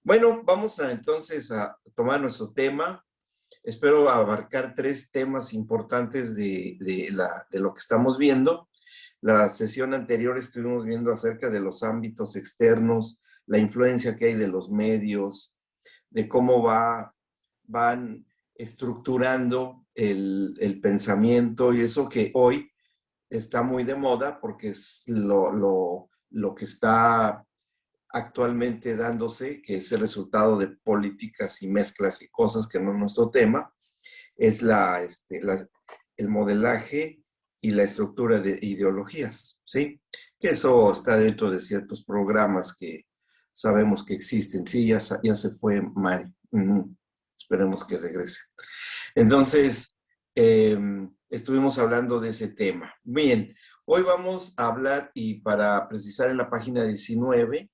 Bueno, vamos entonces a tomar nuestro tema. Espero abarcar tres temas importantes de lo que estamos viendo. La sesión anterior estuvimos viendo acerca de los ámbitos externos, la influencia que hay de los medios, de cómo van estructurando el pensamiento y eso que hoy está muy de moda porque es lo que está actualmente dándose, que es el resultado de políticas y mezclas y cosas que no es nuestro tema, es el modelaje y la estructura de ideologías, ¿sí? Que eso está dentro de ciertos programas que sabemos que existen. Sí, ya se fue Mari. Esperemos que regrese. Entonces, estuvimos hablando de ese tema. Bien, hoy vamos a hablar, y para precisar en la página 19,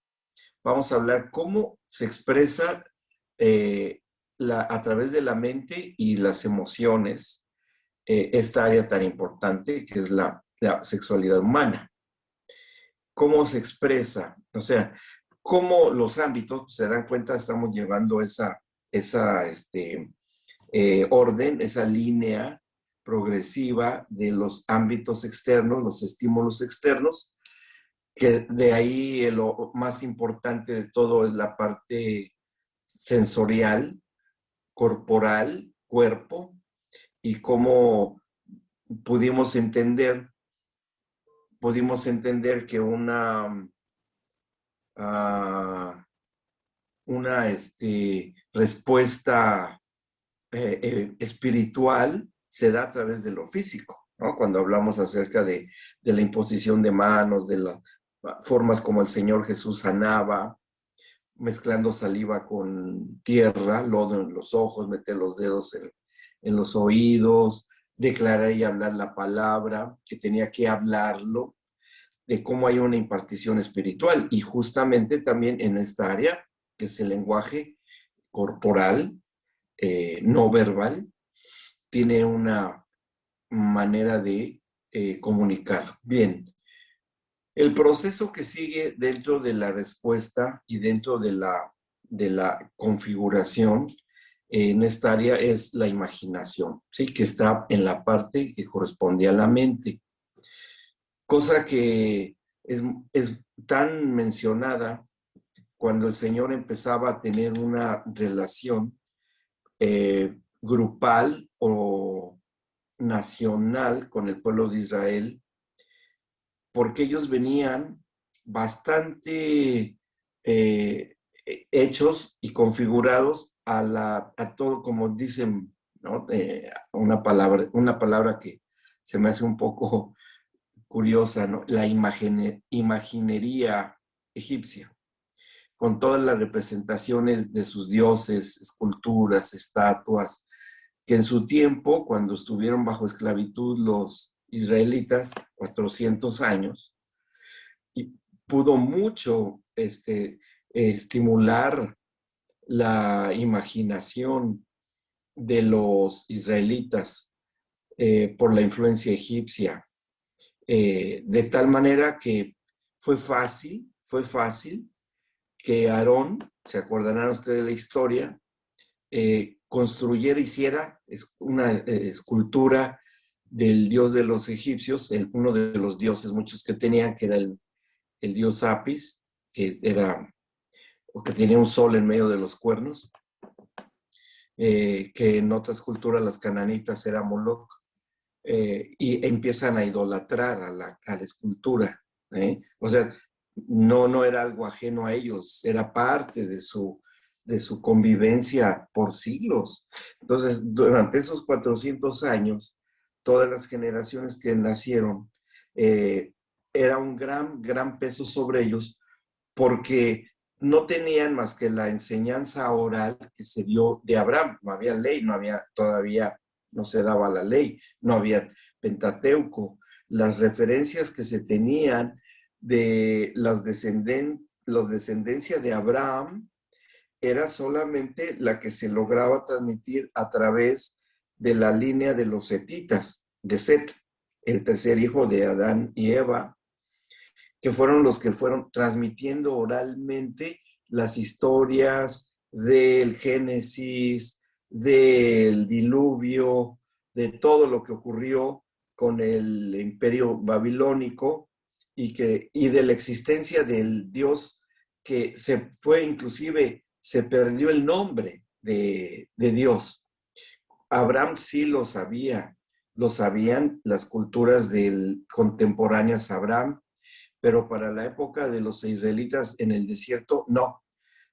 vamos a hablar cómo se expresa a través de la mente y las emociones esta área tan importante que es la sexualidad humana. ¿Cómo se expresa? O sea, cómo los ámbitos, se dan cuenta, estamos llevando esa orden, esa línea progresiva de los ámbitos externos, los estímulos externos, que de ahí lo más importante de todo es la parte sensorial, corporal, cuerpo, y cómo pudimos entender, que una respuesta espiritual se da a través de lo físico, ¿no? Cuando hablamos acerca de la imposición de manos, de las formas como el Señor Jesús sanaba, mezclando saliva con tierra, lodo en los ojos, meter los dedos en los oídos, declarar y hablar la palabra, que tenía que hablarlo, de cómo hay una impartición espiritual. Y justamente también en esta área, que es el lenguaje corporal, no verbal, tiene una manera de comunicar. Bien, el proceso que sigue dentro de la respuesta y dentro de la configuración en esta área es la imaginación, ¿sí? Que está en la parte que corresponde a la mente, cosa que es tan mencionada cuando el Señor empezaba a tener una relación grupal o nacional con el pueblo de Israel, porque ellos venían bastante hechos y configurados a todo, como dicen, ¿no? Una palabra que se me hace un poco curiosa, ¿no? La imaginería egipcia, con todas las representaciones de sus dioses, esculturas, estatuas, que en su tiempo, cuando estuvieron bajo esclavitud los israelitas, 400 años, y pudo mucho estimular la imaginación de los israelitas por la influencia egipcia, de tal manera que fue fácil que Aarón, se acordarán ustedes de la historia, hiciera una escultura del dios de los egipcios, uno de los dioses muchos que tenían, que era el dios Apis, que tenía un sol en medio de los cuernos, que en otras culturas las cananitas era Moloch, y empiezan a idolatrar a la escultura. O sea, no era algo ajeno a ellos, era parte de su convivencia por siglos. Entonces, durante esos 400 años, todas las generaciones que nacieron, era un gran peso sobre ellos, porque no tenían más que la enseñanza oral que se dio de Abraham. No había ley, todavía no se daba la ley, no había Pentateuco. Las referencias que se tenían de los descendencia de Abraham era solamente la que se lograba transmitir a través de la línea de los setitas, de Set, el tercer hijo de Adán y Eva, que fueron los que fueron transmitiendo oralmente las historias del Génesis, del diluvio, de todo lo que ocurrió con el imperio babilónico y de la existencia del Dios que se fue, inclusive se perdió el nombre de Dios. Abraham sí lo sabían las culturas contemporáneas a Abraham, pero para la época de los israelitas en el desierto, no.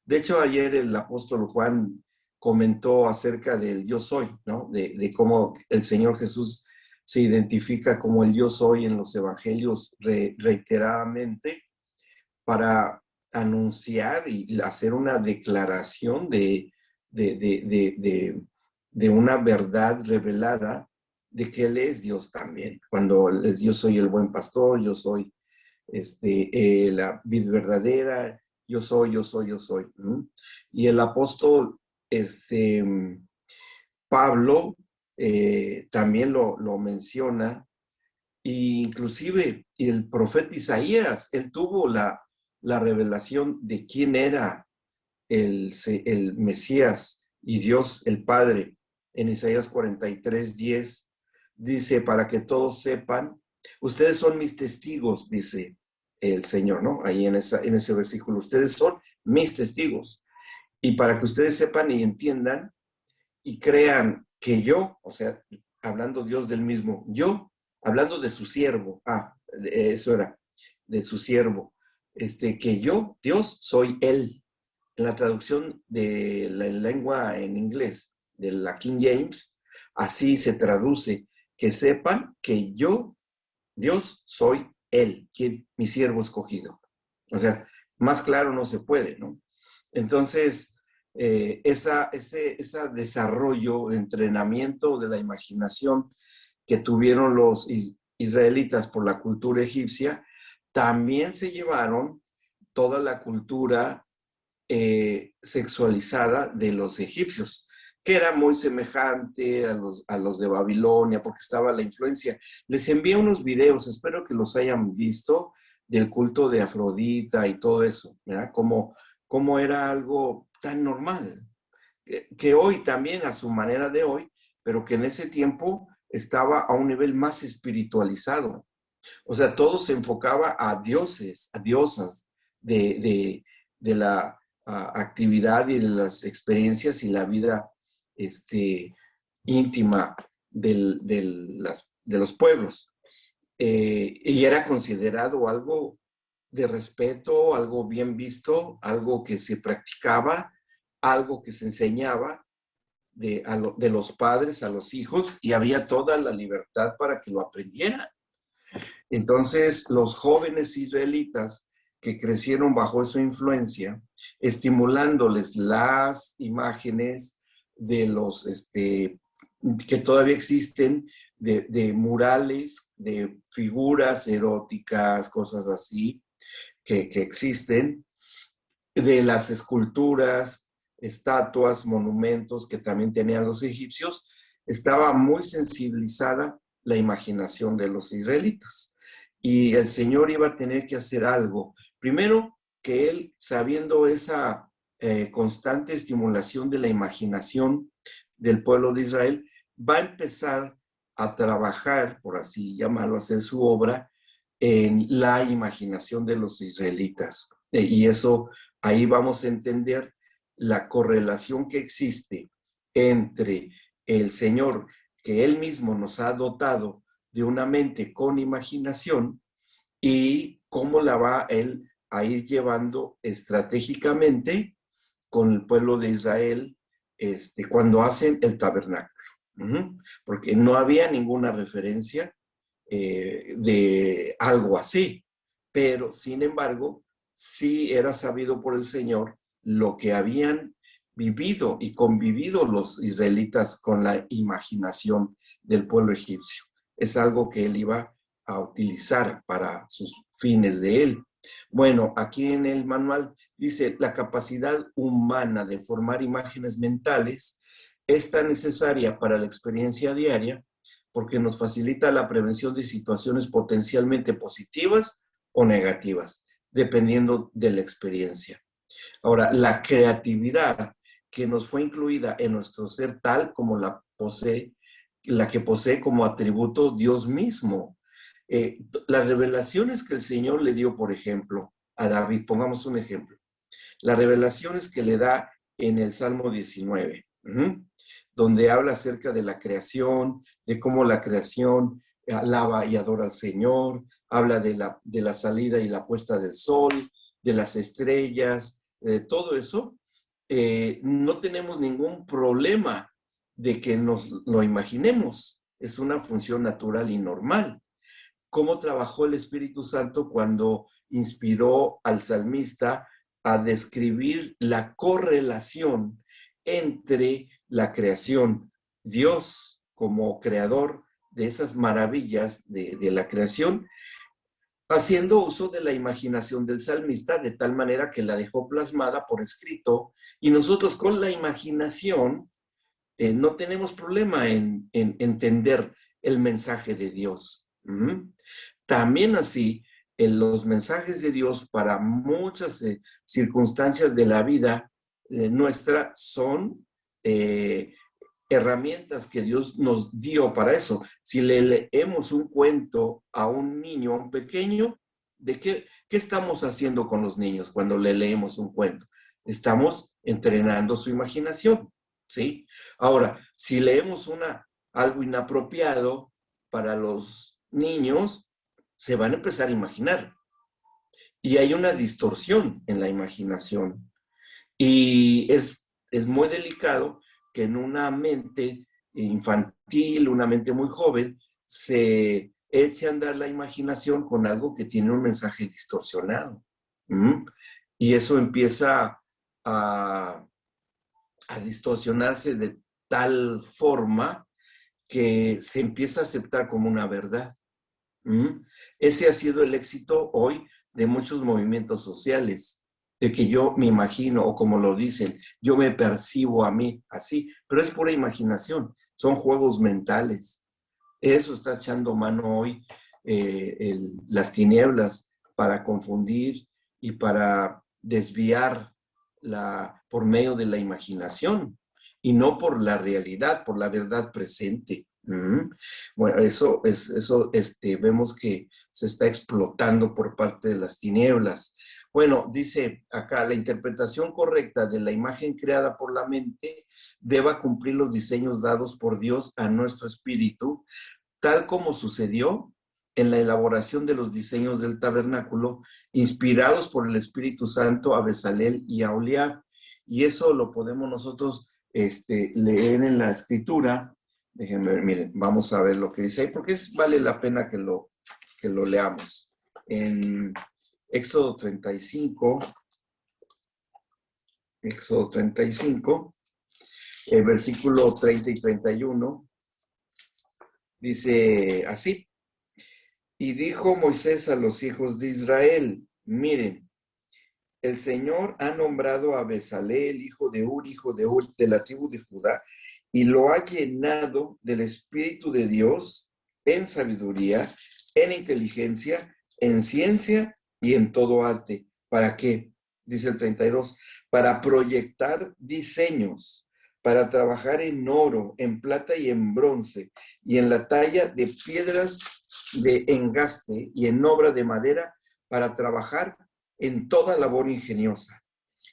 De hecho, ayer el apóstol Juan comentó acerca del yo soy, ¿no? De cómo el Señor Jesús se identifica como el yo soy en los evangelios reiteradamente para anunciar y hacer una declaración de, de, de, de una verdad revelada de que Él es Dios también. Cuando yo soy el buen pastor, yo soy la vid verdadera, yo soy, yo soy, yo soy. ¿Mm? Y el apóstol Pablo también lo menciona, e inclusive el profeta Isaías, él tuvo la revelación de quién era el Mesías y Dios el Padre. En Isaías 43:10 dice, para que todos sepan, ustedes son mis testigos, dice el Señor, ¿no? Ahí en ese versículo, ustedes son mis testigos. Y para que ustedes sepan y entiendan y crean que yo, o sea, hablando Dios del mismo, yo, hablando de su siervo, eso era, de su siervo, que yo, Dios, soy Él. En la traducción de la lengua en inglés, de la King James, así se traduce, que sepan que yo, Dios, soy Él, mi siervo escogido. O sea, más claro no se puede, ¿no? Entonces, ese desarrollo, entrenamiento de la imaginación que tuvieron los israelitas por la cultura egipcia, también se llevaron toda la cultura sexualizada de los egipcios, que era muy semejante a los de Babilonia, porque estaba la influencia. Les envié unos videos, espero que los hayan visto, del culto de Afrodita y todo eso, ¿verdad? Como era algo tan normal, que hoy también, a su manera de hoy, pero que en ese tiempo estaba a un nivel más espiritualizado. O sea, todo se enfocaba a dioses, a diosas de la actividad y de las experiencias y la vida íntima de los pueblos. Y era considerado algo de respeto, algo bien visto, algo que se practicaba, algo que se enseñaba de los padres a los hijos y había toda la libertad para que lo aprendieran. Entonces, los jóvenes israelitas que crecieron bajo esa influencia, estimulándoles las imágenes de los que todavía existen, de murales, de figuras eróticas, cosas así, que existen, de las esculturas, estatuas, monumentos que también tenían los egipcios, estaba muy sensibilizada la imaginación de los israelitas. Y el Señor iba a tener que hacer algo. Primero, que Él, sabiendo esa constante estimulación de la imaginación del pueblo de Israel, va a empezar a trabajar, por así llamarlo, a hacer su obra en la imaginación de los israelitas. Y eso, ahí vamos a entender la correlación que existe entre el Señor, que Él mismo nos ha dotado de una mente con imaginación, y cómo la va Él a ir llevando estratégicamente con el pueblo de Israel cuando hacen el tabernáculo. Porque no había ninguna referencia de algo así, pero sin embargo, sí era sabido por el Señor lo que habían vivido y convivido los israelitas con la imaginación del pueblo egipcio. Es algo que él iba a utilizar para sus fines de él. Bueno, aquí en el manual dice, la capacidad humana de formar imágenes mentales es tan necesaria para la experiencia diaria porque nos facilita la prevención de situaciones potencialmente positivas o negativas, dependiendo de la experiencia. Ahora, la creatividad que nos fue incluida en nuestro ser tal como la que posee como atributo Dios mismo. Las revelaciones que el Señor le dio, por ejemplo, a David, pongamos un ejemplo, las revelaciones que le da en el Salmo 19, donde habla acerca de la creación, de cómo la creación alaba y adora al Señor, habla de la salida y la puesta del sol, de las estrellas, todo eso, no tenemos ningún problema de que nos lo imaginemos. Es una función natural y normal. ¿Cómo trabajó el Espíritu Santo cuando inspiró al salmista a describir la correlación entre la creación, Dios como creador de esas maravillas de la creación, haciendo uso de la imaginación del salmista de tal manera que la dejó plasmada por escrito y nosotros con la imaginación no tenemos problema en entender el mensaje de Dios. También así, en los mensajes de Dios para muchas circunstancias de la vida nuestra son herramientas que Dios nos dio para eso. Si le leemos un cuento a un niño, a un pequeño, ¿de qué estamos haciendo con los niños cuando le leemos un cuento? Estamos entrenando su imaginación, ¿sí? Ahora, si leemos algo inapropiado para los niños, se van a empezar a imaginar. Y hay una distorsión en la imaginación. Y es muy delicado que en una mente infantil, una mente muy joven, se eche a andar la imaginación con algo que tiene un mensaje distorsionado. ¿Mm? Y eso empieza a, a distorsionarse de tal forma que se empieza a aceptar como una verdad. Ese ha sido el éxito hoy de muchos movimientos sociales, de que yo me imagino, o como lo dicen, yo me percibo a mí así, pero es pura imaginación, son juegos mentales. Eso está echando mano hoy las tinieblas para confundir y para desviar por medio de la imaginación y no por la realidad, por la verdad presente. Bueno, vemos que se está explotando por parte de las tinieblas. Bueno, dice acá, la interpretación correcta de la imagen creada por la mente deba cumplir los diseños dados por Dios a nuestro espíritu, tal como sucedió en la elaboración de los diseños del tabernáculo, inspirados por el Espíritu Santo a Bezalel y a Oliab. Y eso lo podemos nosotros leer en la escritura. Déjenme ver, miren, vamos a ver lo que dice ahí, porque vale la pena que lo leamos. En Éxodo 35, versículo 30 y 31, dice así: y dijo Moisés a los hijos de Israel, miren, el Señor ha nombrado a Bezaleel, hijo de Ur, de la tribu de Judá, y lo ha llenado del Espíritu de Dios en sabiduría, en inteligencia, en ciencia y en todo arte. ¿Para qué? Dice el 32, para proyectar diseños, para trabajar en oro, en plata y en bronce, y en la talla de piedras de engaste y en obra de madera, para trabajar en toda labor ingeniosa.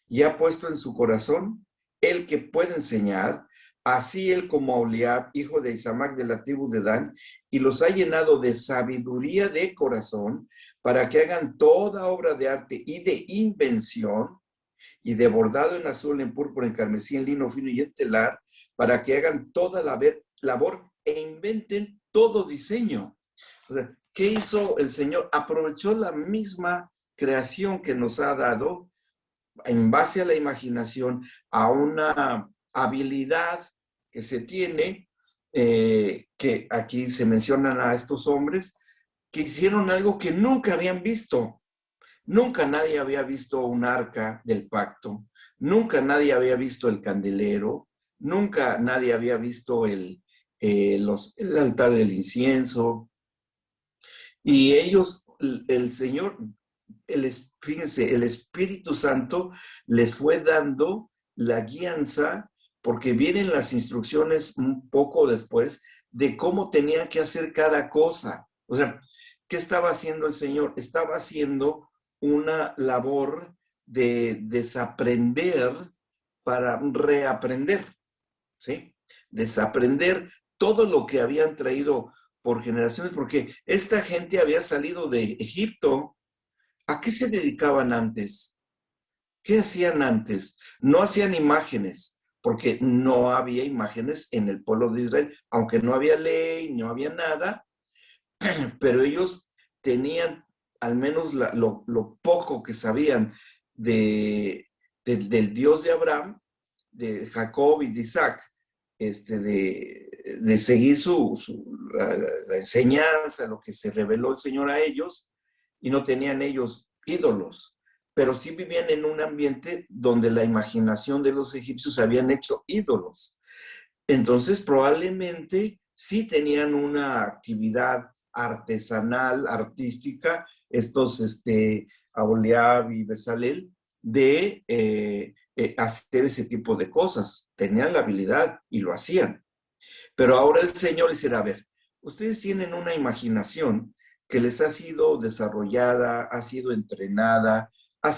Y ha puesto en su corazón el que puede enseñar, así él como Oliab, hijo de Isamac de la tribu de Dan, y los ha llenado de sabiduría de corazón para que hagan toda obra de arte y de invención, y de bordado en azul, en púrpura, en carmesí, en lino fino y en telar, para que hagan toda la labor e inventen todo diseño. O sea, ¿qué hizo el Señor? Aprovechó la misma creación que nos ha dado en base a la imaginación, a una habilidad que se tiene, que aquí se mencionan a estos hombres, que hicieron algo que nunca habían visto. Nunca nadie había visto un arca del pacto, nunca nadie había visto el candelero, nunca nadie había visto el altar del incienso. Y ellos, el Señor fíjense, el Espíritu Santo les fue dando la guianza, porque vienen las instrucciones un poco después de cómo tenían que hacer cada cosa. O sea, ¿qué estaba haciendo el Señor? Estaba haciendo una labor de desaprender para reaprender, ¿sí? Desaprender todo lo que habían traído por generaciones, porque esta gente había salido de Egipto. ¿A qué se dedicaban antes? ¿Qué hacían antes? No hacían imágenes, porque no había imágenes en el pueblo de Israel, aunque no había ley, no había nada, pero ellos tenían al menos lo poco que sabían del Dios de Abraham, de Jacob y de Isaac, de seguir la enseñanza, lo que se reveló el Señor a ellos, y no tenían ellos ídolos, pero sí vivían en un ambiente donde la imaginación de los egipcios habían hecho ídolos. Entonces, probablemente sí tenían una actividad artesanal, artística, estos Aholiab y Bezalel, de hacer ese tipo de cosas. Tenían la habilidad y lo hacían. Pero ahora el Señor les dirá, a ver, ustedes tienen una imaginación que les ha sido desarrollada, ha sido entrenada, ha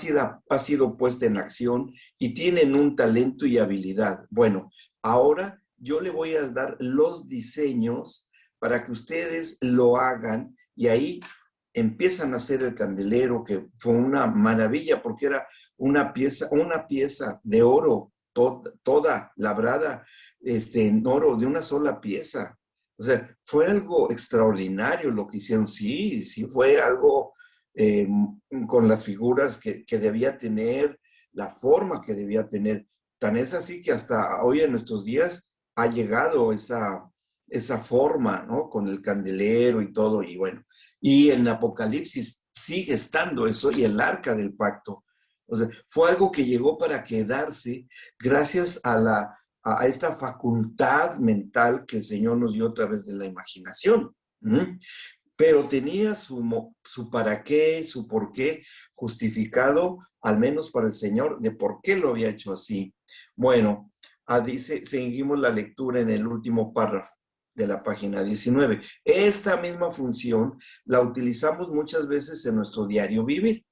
sido puesta en acción y tienen un talento y habilidad. Bueno, ahora yo le voy a dar los diseños para que ustedes lo hagan y ahí empiezan a hacer el candelero, que fue una maravilla porque era una pieza de oro toda labrada en oro, de una sola pieza. O sea, fue algo extraordinario lo que hicieron. Sí, sí, fue algo con las figuras que debía tener, la forma que debía tener. Tan es así que hasta hoy en nuestros días ha llegado esa forma, ¿no? Con el candelero y todo, y bueno. Y en Apocalipsis sigue estando eso y el arca del pacto. O sea, fue algo que llegó para quedarse gracias a esta facultad mental que el Señor nos dio a través de la imaginación. ¿Mm? Pero tenía su para qué, su por qué justificado, al menos para el Señor, de por qué lo había hecho así. Bueno, seguimos la lectura en el último párrafo de la página 19. Esta misma función la utilizamos muchas veces en nuestro diario vivir.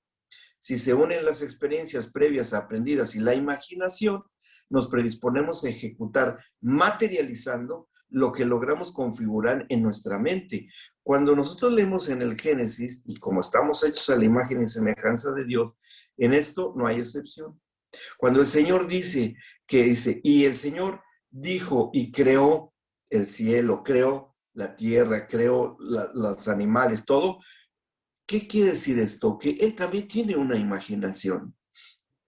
Si se unen las experiencias previas aprendidas y la imaginación, nos predisponemos a ejecutar materializando lo que logramos configurar en nuestra mente. Cuando nosotros leemos en el Génesis, y como estamos hechos a la imagen y semejanza de Dios, en esto no hay excepción. Cuando el Señor dice, y el Señor dijo y creó el cielo, creó la tierra, creó los animales, todo. ¿Qué quiere decir esto? Que Él también tiene una imaginación.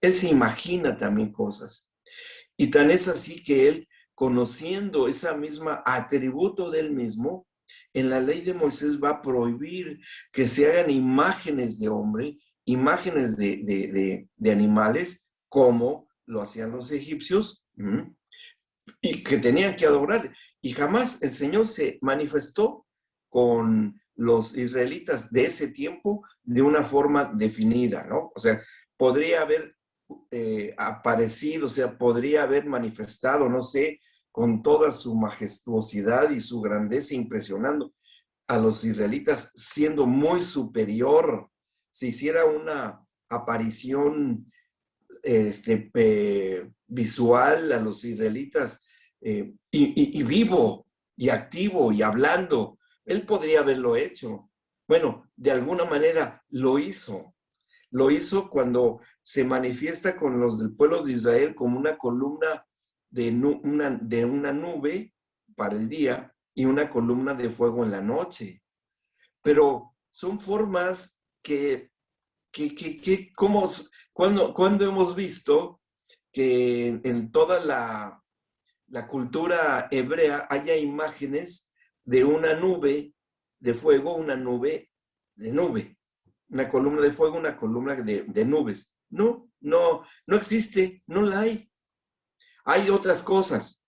Él se imagina también cosas. Y tan es así que Él, conociendo esa misma atributo de Él mismo, en la ley de Moisés va a prohibir que se hagan imágenes de hombre, imágenes de animales, como lo hacían los egipcios, y que tenían que adorar. Y jamás el Señor se manifestó con los israelitas de ese tiempo de una forma definida, ¿no? O sea, podría haber aparecido, o sea, podría haber manifestado, no sé, con toda su majestuosidad y su grandeza, impresionando a los israelitas, siendo muy superior. Si hiciera una aparición visual a los israelitas y vivo y activo y hablando. Él podría haberlo hecho. Bueno, de alguna manera lo hizo. Lo hizo cuando se manifiesta con los del pueblo de Israel como una columna de una nube para el día y una columna de fuego en la noche. Pero son formas ¿cómo, cuando hemos visto que en toda la cultura hebrea haya imágenes de una nube de fuego, una nube de nube, una columna de fuego, una columna de nubes? No existe, no la hay. Hay otras cosas.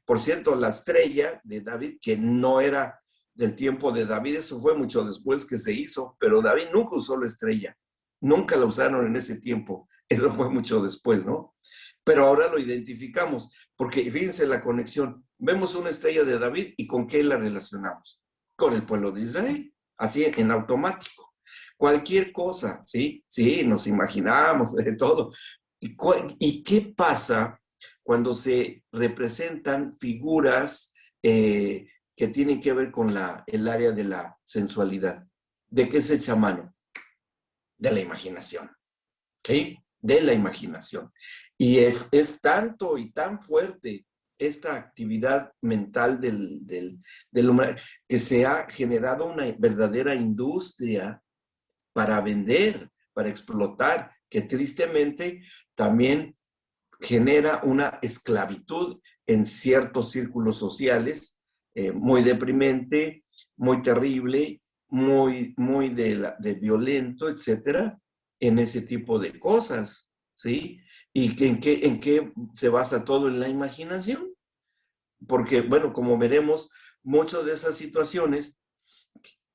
Por cierto, la estrella de David, que no era del tiempo de David, eso fue mucho después que se hizo, pero David nunca usó la estrella. Nunca la usaron en ese tiempo. Eso fue mucho después, ¿no? Pero ahora lo identificamos, porque fíjense la conexión. Vemos una estrella de David y ¿con qué la relacionamos? Con el pueblo de Israel, así en automático. Cualquier cosa, ¿sí? Sí, nos imaginamos de todo. ¿Y qué pasa cuando se representan figuras que tienen que ver con el área de la sensualidad? ¿De qué se echa mano? De la imaginación, ¿sí? De la imaginación. Y es tanto y tan fuerte esta actividad mental del humano que se ha generado una verdadera industria para vender, para explotar, que tristemente también genera una esclavitud en ciertos círculos sociales, muy deprimente, muy terrible, muy de violento, etcétera, en ese tipo de cosas, ¿sí? ¿Y en qué se basa todo? En la imaginación. Porque, bueno, como veremos, muchas de esas situaciones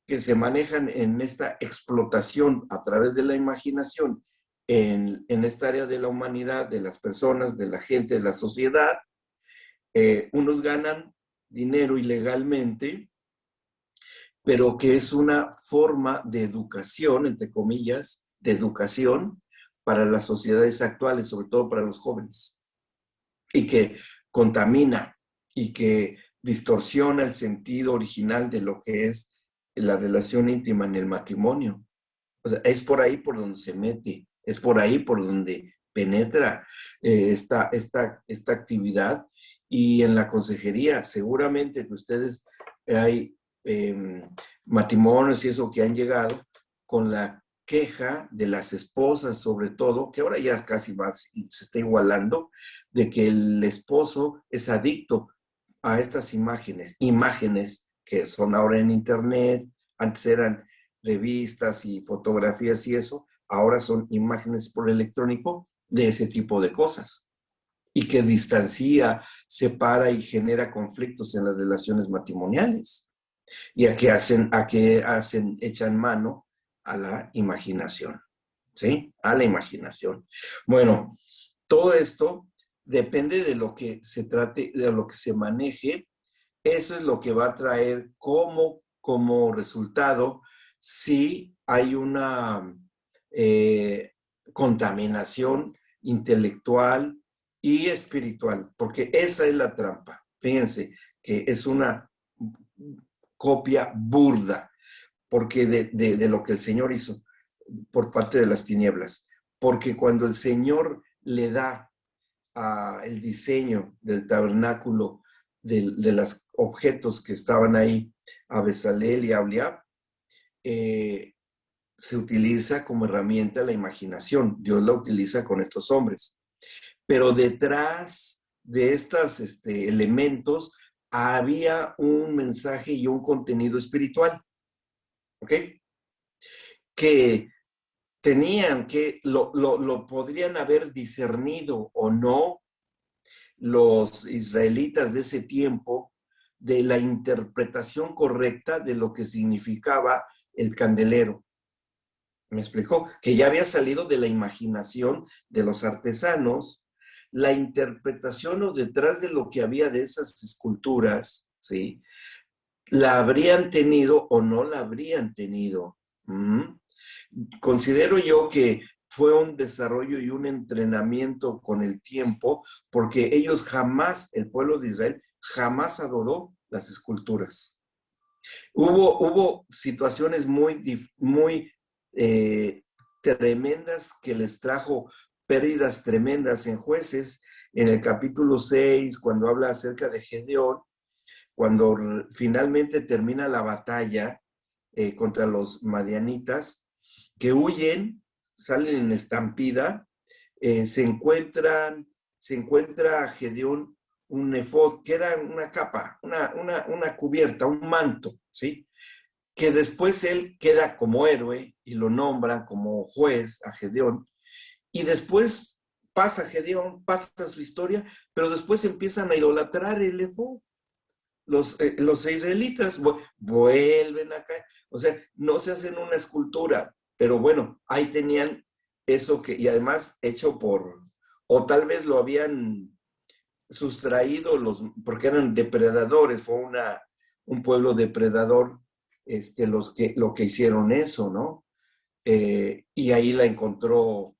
que se manejan en esta explotación a través de la imaginación en esta área de la humanidad, de las personas, de la gente, de la sociedad, unos ganan dinero ilegalmente, pero que es una forma de educación, entre comillas, de educación para las sociedades actuales, sobre todo para los jóvenes, y que contamina y que distorsiona el sentido original de lo que es la relación íntima en el matrimonio. O sea, es por ahí por donde se mete, es por ahí por donde penetra esta actividad. Y en la consejería, seguramente que ustedes hay matrimonios y eso que han llegado con la queja de las esposas, sobre todo, que ahora ya casi se está igualando, de que el esposo es adicto a estas imágenes que son ahora en internet, antes eran revistas y fotografías y eso, ahora son imágenes por electrónico de ese tipo de cosas y que distancia, separa y genera conflictos en las relaciones matrimoniales y echan mano a la imaginación, ¿sí? A la imaginación. Bueno, todo esto depende de lo que se trate, de lo que se maneje. Eso es lo que va a traer como resultado si hay una contaminación intelectual y espiritual, porque esa es la trampa. Fíjense que es una copia burda, porque de lo que el Señor hizo por parte de las tinieblas. Porque cuando el Señor le da el diseño del tabernáculo, de los objetos que estaban ahí, a Bezalel y a Aholiab, se utiliza como herramienta la imaginación. Dios la utiliza con estos hombres. Pero detrás de estos elementos había un mensaje y un contenido espiritual, ¿ok? Que lo podrían haber discernido o no los israelitas de ese tiempo de la interpretación correcta de lo que significaba el candelero. ¿Me explicó? Que ya había salido de la imaginación de los artesanos, la interpretación o detrás de lo que había de esas esculturas, ¿sí? ¿La habrían tenido o no la habrían tenido? Considero yo que fue un desarrollo y un entrenamiento con el tiempo, porque ellos jamás, el pueblo de Israel, jamás adoró las esculturas. Hubo situaciones muy tremendas que les trajo pérdidas tremendas en Jueces, en el capítulo 6, cuando habla acerca de Gedeón, cuando finalmente termina la batalla contra los madianitas, que huyen, salen en estampida, se encuentra a Gedeón un efod, que era una capa, una cubierta, un manto, ¿sí? Que después él queda como héroe y lo nombran como juez a Gedeón, y después pasa Gedeón, pasa su historia, pero después empiezan a idolatrar el efod. Los israelitas vuelven acá, o sea, no se hacen una escultura, pero bueno, ahí tenían eso que, y además hecho o tal vez lo habían sustraído porque eran depredadores, fue un pueblo depredador, lo que hicieron eso, ¿no? Y ahí la encontró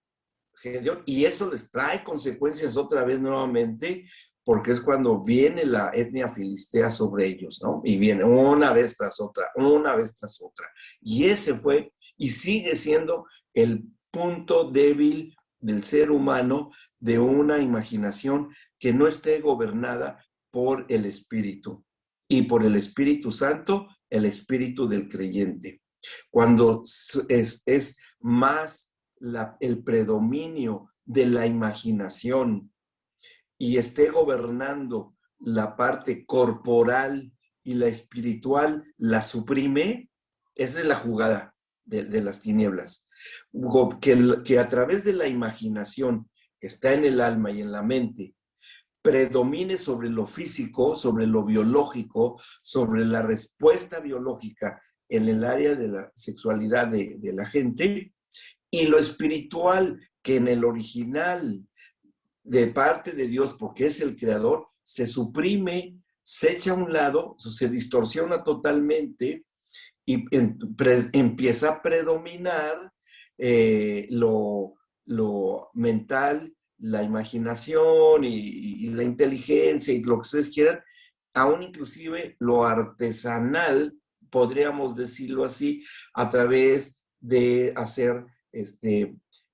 Gedeón, y eso les trae consecuencias otra vez nuevamente, porque es cuando viene la etnia filistea sobre ellos, ¿no? Y viene una vez tras otra, una vez tras otra. Y ese fue, y sigue siendo el punto débil del ser humano, de una imaginación que no esté gobernada por el Espíritu, y por el Espíritu Santo, el Espíritu del creyente. Cuando es más el predominio de la imaginación y esté gobernando la parte corporal y la espiritual, la suprime, esa es la jugada de las tinieblas. Que a través de la imaginación que está en el alma y en la mente, predomine sobre lo físico, sobre lo biológico, sobre la respuesta biológica en el área de la sexualidad de la gente, y lo espiritual, que en el original de parte de Dios, porque es el creador, se suprime, se echa a un lado, se distorsiona totalmente y empieza a predominar lo mental, la imaginación y la inteligencia y lo que ustedes quieran, aún inclusive lo artesanal, podríamos decirlo así, a través de hacer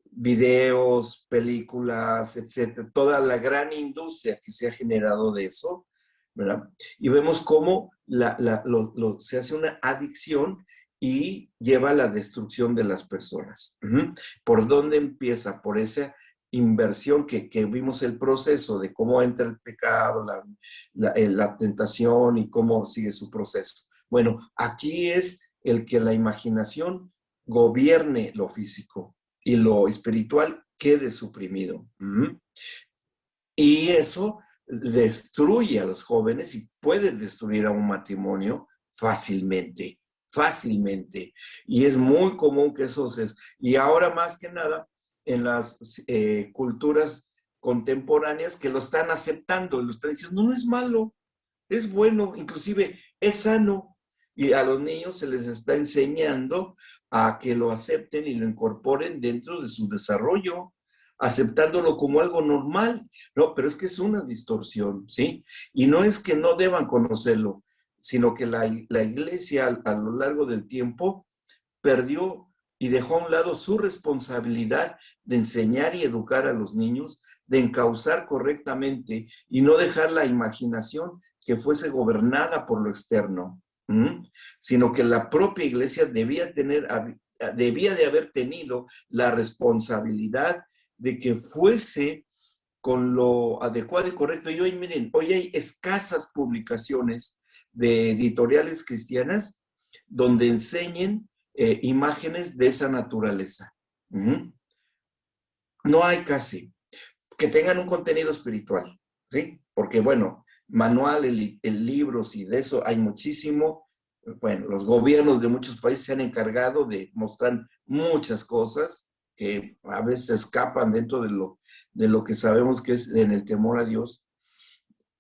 videos, películas, etcétera, toda la gran industria que se ha generado de eso, ¿verdad? Y vemos cómo se hace una adicción y lleva a la destrucción de las personas. ¿Por dónde empieza? Por esa inversión que vimos el proceso de cómo entra el pecado, la tentación y cómo sigue su proceso. Bueno, aquí es el que la imaginación gobierne lo físico y lo espiritual quede suprimido. Y eso destruye a los jóvenes y puede destruir a un matrimonio fácilmente, fácilmente. Y es muy común que eso se... Y ahora más que nada en las culturas contemporáneas que lo están aceptando, lo están diciendo, no es malo, es bueno, inclusive es sano. Y a los niños se les está enseñando a que lo acepten y lo incorporen dentro de su desarrollo, aceptándolo como algo normal. No, pero es que es una distorsión, ¿sí? Y no es que no deban conocerlo, sino que la iglesia a lo largo del tiempo perdió y dejó a un lado su responsabilidad de enseñar y educar a los niños, de encauzar correctamente y no dejar la imaginación que fuese gobernada por lo externo, sino que la propia iglesia debía de haber tenido la responsabilidad de que fuese con lo adecuado y correcto. Y hoy, miren, hoy hay escasas publicaciones de editoriales cristianas donde enseñen imágenes de esa naturaleza. No hay casi. Que tengan un contenido espiritual, ¿sí? Porque, bueno, manual, el libros y de eso hay muchísimo. Bueno, los gobiernos de muchos países se han encargado de mostrar muchas cosas que a veces escapan dentro de lo que sabemos que es en el temor a Dios.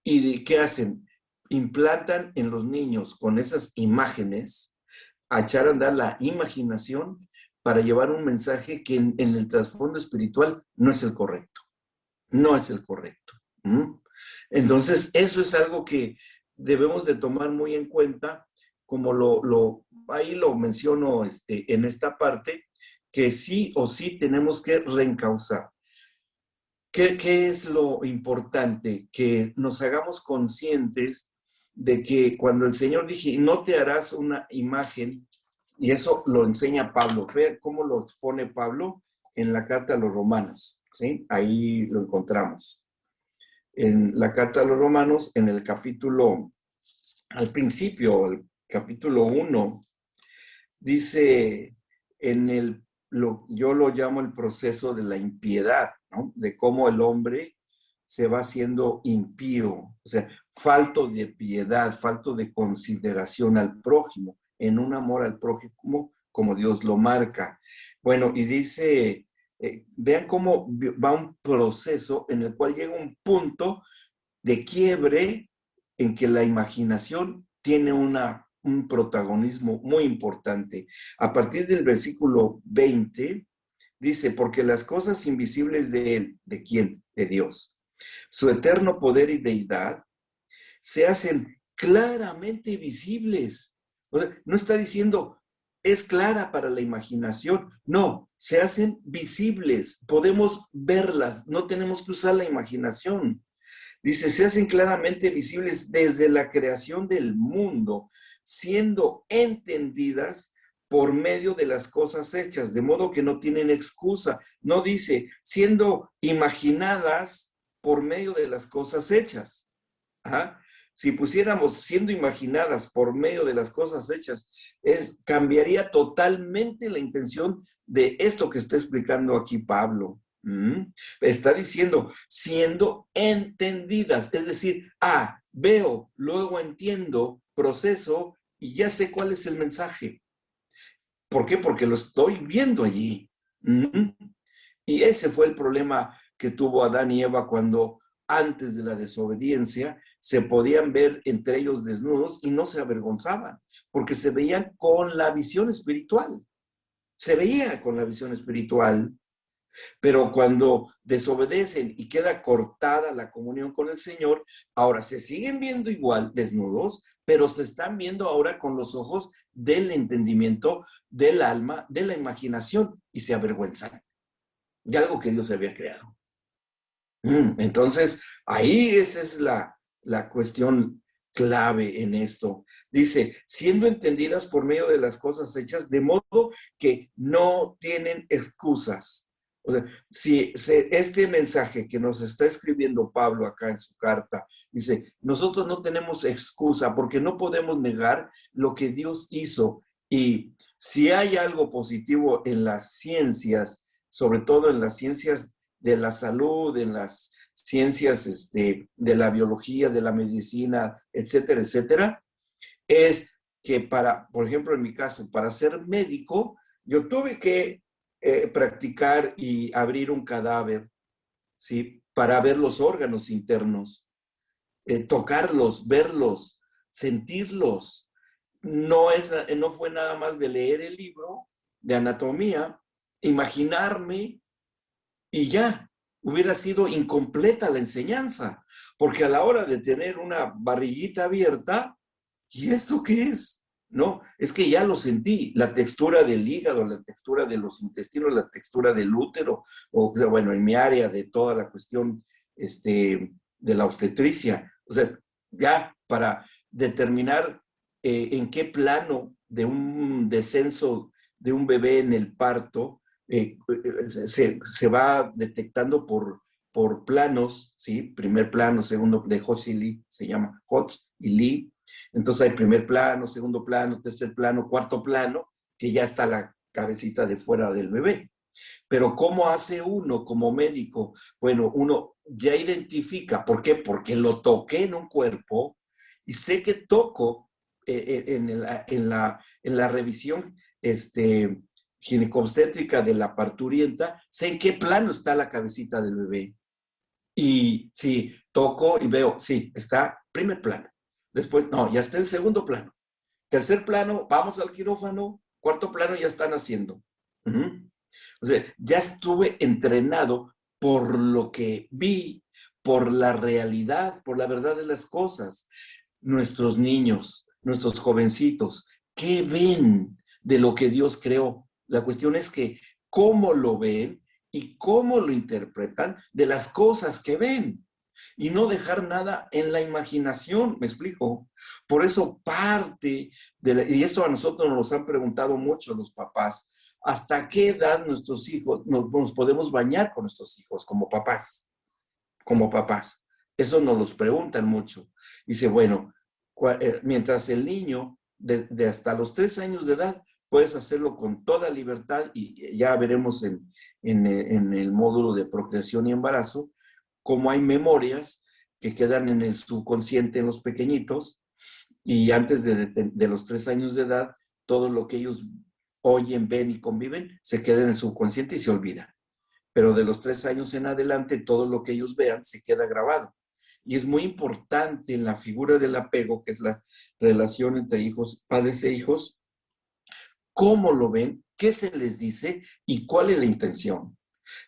¿Y qué hacen? Implantan en los niños con esas imágenes a echar a andar la imaginación para llevar un mensaje que en el trasfondo espiritual no es el correcto. No es el correcto. Entonces, eso es algo que debemos de tomar muy en cuenta, como ahí lo menciono en esta parte, que sí o sí tenemos que reencauzar. ¿Qué es lo importante? Que nos hagamos conscientes de que cuando el Señor dije, no te harás una imagen, y eso lo enseña Pablo, ve cómo lo expone Pablo en la carta a los Romanos, ¿sí? Ahí lo encontramos. En la carta a los Romanos, en el capítulo, al principio, el capítulo 1, dice yo lo llamo el proceso de la impiedad, ¿no? De cómo el hombre se va haciendo impío, o sea, falto de piedad, falto de consideración al prójimo, en un amor al prójimo como Dios lo marca. Bueno, y dice, vean cómo va un proceso en el cual llega un punto de quiebre en que la imaginación tiene un protagonismo muy importante. A partir del versículo 20, dice, porque las cosas invisibles de Él, ¿de quién? De Dios. Su eterno poder y deidad se hacen claramente visibles. O sea, no está diciendo, es clara para la imaginación. No, se hacen visibles. Podemos verlas. No tenemos que usar la imaginación. Dice, se hacen claramente visibles desde la creación del mundo, siendo entendidas por medio de las cosas hechas, de modo que no tienen excusa. No dice, siendo imaginadas por medio de las cosas hechas. ¿Ah? Si pusiéramos siendo imaginadas por medio de las cosas hechas, cambiaría totalmente la intención de esto que está explicando aquí Pablo. Está diciendo, siendo entendidas, es decir, veo, luego entiendo, proceso y ya sé cuál es el mensaje. ¿Por qué? Porque lo estoy viendo allí. Y ese fue el problema que tuvo Adán y Eva cuando antes de la desobediencia se podían ver entre ellos desnudos y no se avergonzaban, porque se veían con la visión espiritual. Se veía con la visión espiritual. Pero cuando desobedecen y queda cortada la comunión con el Señor, ahora se siguen viendo igual desnudos, pero se están viendo ahora con los ojos del entendimiento, del alma, de la imaginación y se avergüenzan de algo que Dios había creado. Entonces, ahí esa es la cuestión clave en esto. Dice, siendo entendidas por medio de las cosas hechas, de modo que no tienen excusas. O sea, si este mensaje que nos está escribiendo Pablo acá en su carta, dice, nosotros no tenemos excusa porque no podemos negar lo que Dios hizo. Y si hay algo positivo en las ciencias, sobre todo en las ciencias de la salud, en las ciencias de la biología, de la medicina, etcétera, etcétera, es que por ejemplo, en mi caso, para ser médico, yo tuve que practicar y abrir un cadáver, ¿sí? Para ver los órganos internos, tocarlos, verlos, sentirlos. No fue nada más de leer el libro de anatomía, imaginarme y ya, hubiera sido incompleta la enseñanza, porque a la hora de tener una barriguita abierta, ¿y esto qué es? No, es que ya lo sentí, la textura del hígado, la textura de los intestinos, la textura del útero, o sea, bueno, en mi área de toda la cuestión de la obstetricia, o sea, ya para determinar en qué plano de un descenso de un bebé en el parto, se va detectando por planos, ¿sí? Primer plano, segundo, de Hotz y Lee, se llama Hotz y Lee. Entonces hay primer plano, segundo plano, tercer plano, cuarto plano, que ya está la cabecita de fuera del bebé. Pero ¿cómo hace uno como médico? Bueno, uno ya identifica, ¿por qué? Porque lo toqué en un cuerpo y sé que toco en la revisión ginecobstétrica de la parturienta, sé en qué plano está la cabecita del bebé. Y si toco y veo, sí, está primer plano. Después, no, ya está el segundo plano. Tercer plano, vamos al quirófano. Cuarto plano, ya están haciendo. O sea, ya estuve entrenado por lo que vi, por la realidad, por la verdad de las cosas. Nuestros niños, nuestros jovencitos, ¿qué ven de lo que Dios creó? La cuestión es que cómo lo ven y cómo lo interpretan de las cosas que ven. Y no dejar nada en la imaginación, ¿me explico? Por eso parte y esto a nosotros nos han preguntado mucho los papás, ¿hasta qué edad nuestros hijos nos podemos bañar con nuestros hijos como papás? Como papás. Eso nos los preguntan mucho. Dice, bueno, mientras el niño de hasta los 3 años de edad, puedes hacerlo con toda libertad y ya veremos en el módulo de procreación y embarazo cómo hay memorias que quedan en el subconsciente en los pequeñitos y antes de los 3 años de edad, todo lo que ellos oyen, ven y conviven, se queda en el subconsciente y se olvida. Pero de los 3 años en adelante, todo lo que ellos vean se queda grabado. Y es muy importante en la figura del apego, que es la relación entre hijos, padres e hijos, cómo lo ven, qué se les dice y cuál es la intención.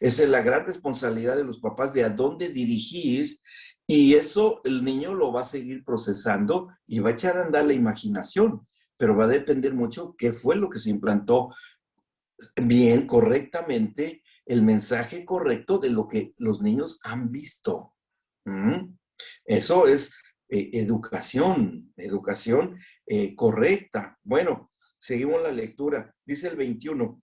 Esa es la gran responsabilidad de los papás de a dónde dirigir, y eso el niño lo va a seguir procesando y va a echar a andar la imaginación, pero va a depender mucho qué fue lo que se implantó bien, correctamente, el mensaje correcto de lo que los niños han visto. ¿Mm? Eso es educación correcta. Bueno, seguimos la lectura. Dice el 21,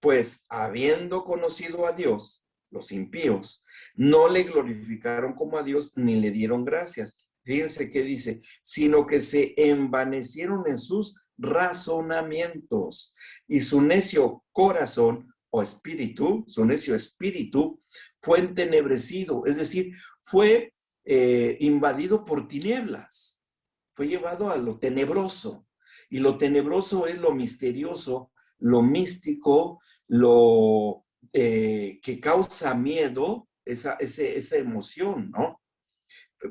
pues habiendo conocido a Dios, los impíos, no le glorificaron como a Dios ni le dieron gracias. Fíjense qué dice, sino que se envanecieron en sus razonamientos y su necio corazón o espíritu, su necio espíritu fue entenebrecido, es decir, fue invadido por tinieblas, fue llevado a lo tenebroso. Y lo tenebroso es lo misterioso, lo místico, lo que causa miedo, esa emoción, ¿no?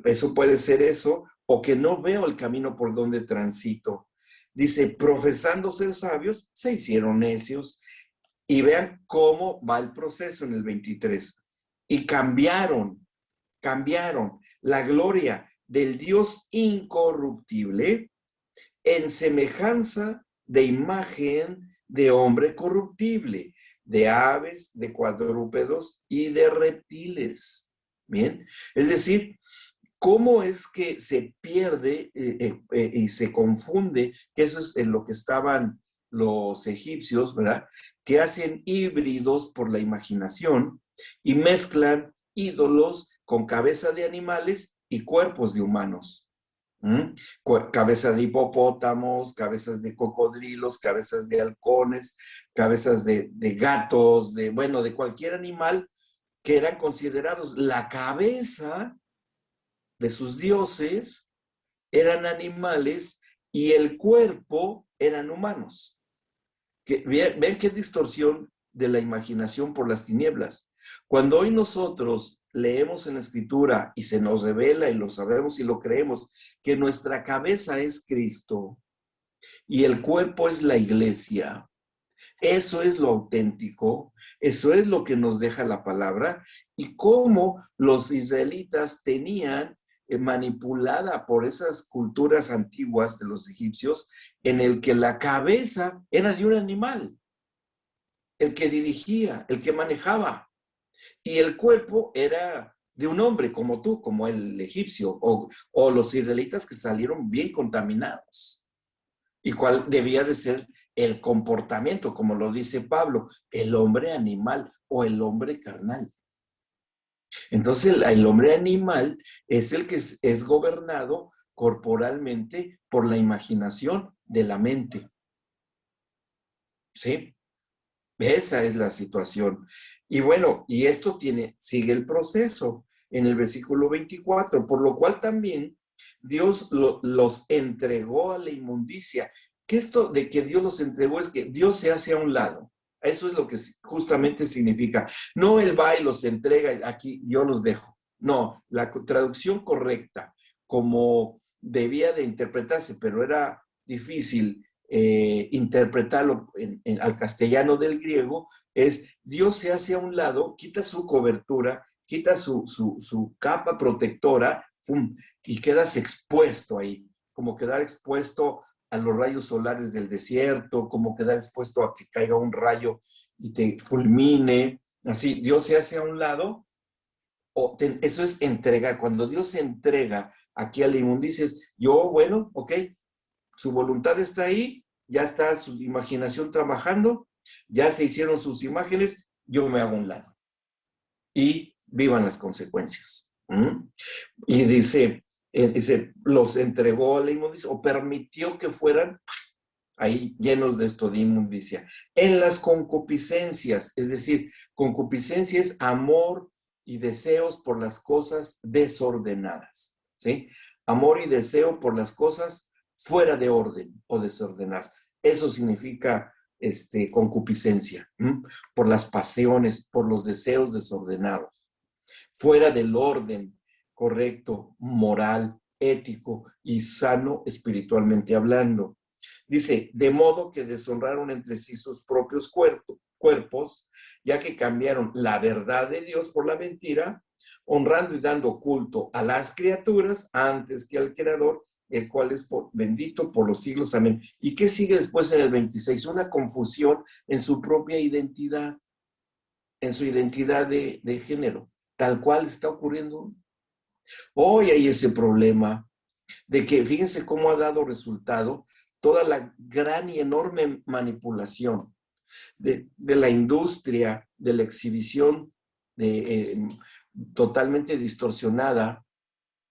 Eso puede ser eso, o que no veo el camino por donde transito. Dice, profesando ser sabios, se hicieron necios. Y vean cómo va el proceso en el 23. Y cambiaron la gloria del Dios incorruptible en semejanza de imagen de hombre corruptible, de aves, de cuadrúpedos y de reptiles. Bien, es decir, ¿cómo es que se pierde y se confunde? Que eso es en lo que estaban los egipcios, ¿verdad? Que hacen híbridos por la imaginación y mezclan ídolos con cabeza de animales y cuerpos de humanos. ¿Mm? Cabeza de hipopótamos, cabezas de cocodrilos, cabezas de halcones, cabezas de gatos, bueno, de cualquier animal que eran considerados la cabeza de sus dioses, eran animales y el cuerpo eran humanos. Ven qué distorsión de la imaginación por las tinieblas. Cuando hoy nosotros leemos en la escritura y se nos revela y lo sabemos y lo creemos, que nuestra cabeza es Cristo y el cuerpo es la iglesia, eso es lo auténtico, eso es lo que nos deja la palabra, y cómo los israelitas tenían manipulada por esas culturas antiguas de los egipcios, en el que la cabeza era de un animal, el que dirigía, el que manejaba, y el cuerpo era de un hombre como tú, como el egipcio, o los israelitas que salieron bien contaminados. ¿Y cuál debía de ser el comportamiento, como lo dice Pablo, el hombre animal o el hombre carnal? Entonces, el hombre animal es el que es gobernado corporalmente por la imaginación de la mente. ¿Sí? Esa es la situación. Y bueno, y esto sigue el proceso en el versículo 24, por lo cual también Dios los entregó a la inmundicia. Que esto de que Dios los entregó es que Dios se hace a un lado. Eso es lo que justamente significa. No Él va y los entrega, aquí yo los dejo. No, la traducción correcta, como debía de interpretarse, pero era difícil interpretarlo al castellano del griego, es Dios se hace a un lado, quita su cobertura, quita su capa protectora, ¡fum!, y quedas expuesto ahí, como quedar expuesto a los rayos solares del desierto, como quedar expuesto a que caiga un rayo y te fulmine, así, Dios se hace a un lado, eso es entregar. Cuando Dios se entrega aquí a la inmundicia, yo, bueno, ok, su voluntad está ahí, ya está su imaginación trabajando, ya se hicieron sus imágenes, yo me hago a un lado. Y vivan las consecuencias. ¿Mm? Y dice, los entregó a la inmundicia o permitió que fueran ahí llenos de esto de inmundicia. En las concupiscencias, es decir, concupiscencia es amor y deseos por las cosas desordenadas, ¿sí? Amor y deseo por las cosas fuera de orden o desordenadas. Eso significa concupiscencia, por las pasiones, por los deseos desordenados, fuera del orden correcto, moral, ético y sano espiritualmente hablando. Dice, de modo que deshonraron entre sí sus propios cuerpos, ya que cambiaron la verdad de Dios por la mentira, honrando y dando culto a las criaturas antes que al Creador, el cual es bendito por los siglos. Amén. ¿Y qué sigue después en el 26? Una confusión en su propia identidad, en su identidad de género, tal cual está ocurriendo. Hoy hay ese problema de que, fíjense cómo ha dado resultado toda la gran y enorme manipulación de la industria, de la exhibición totalmente distorsionada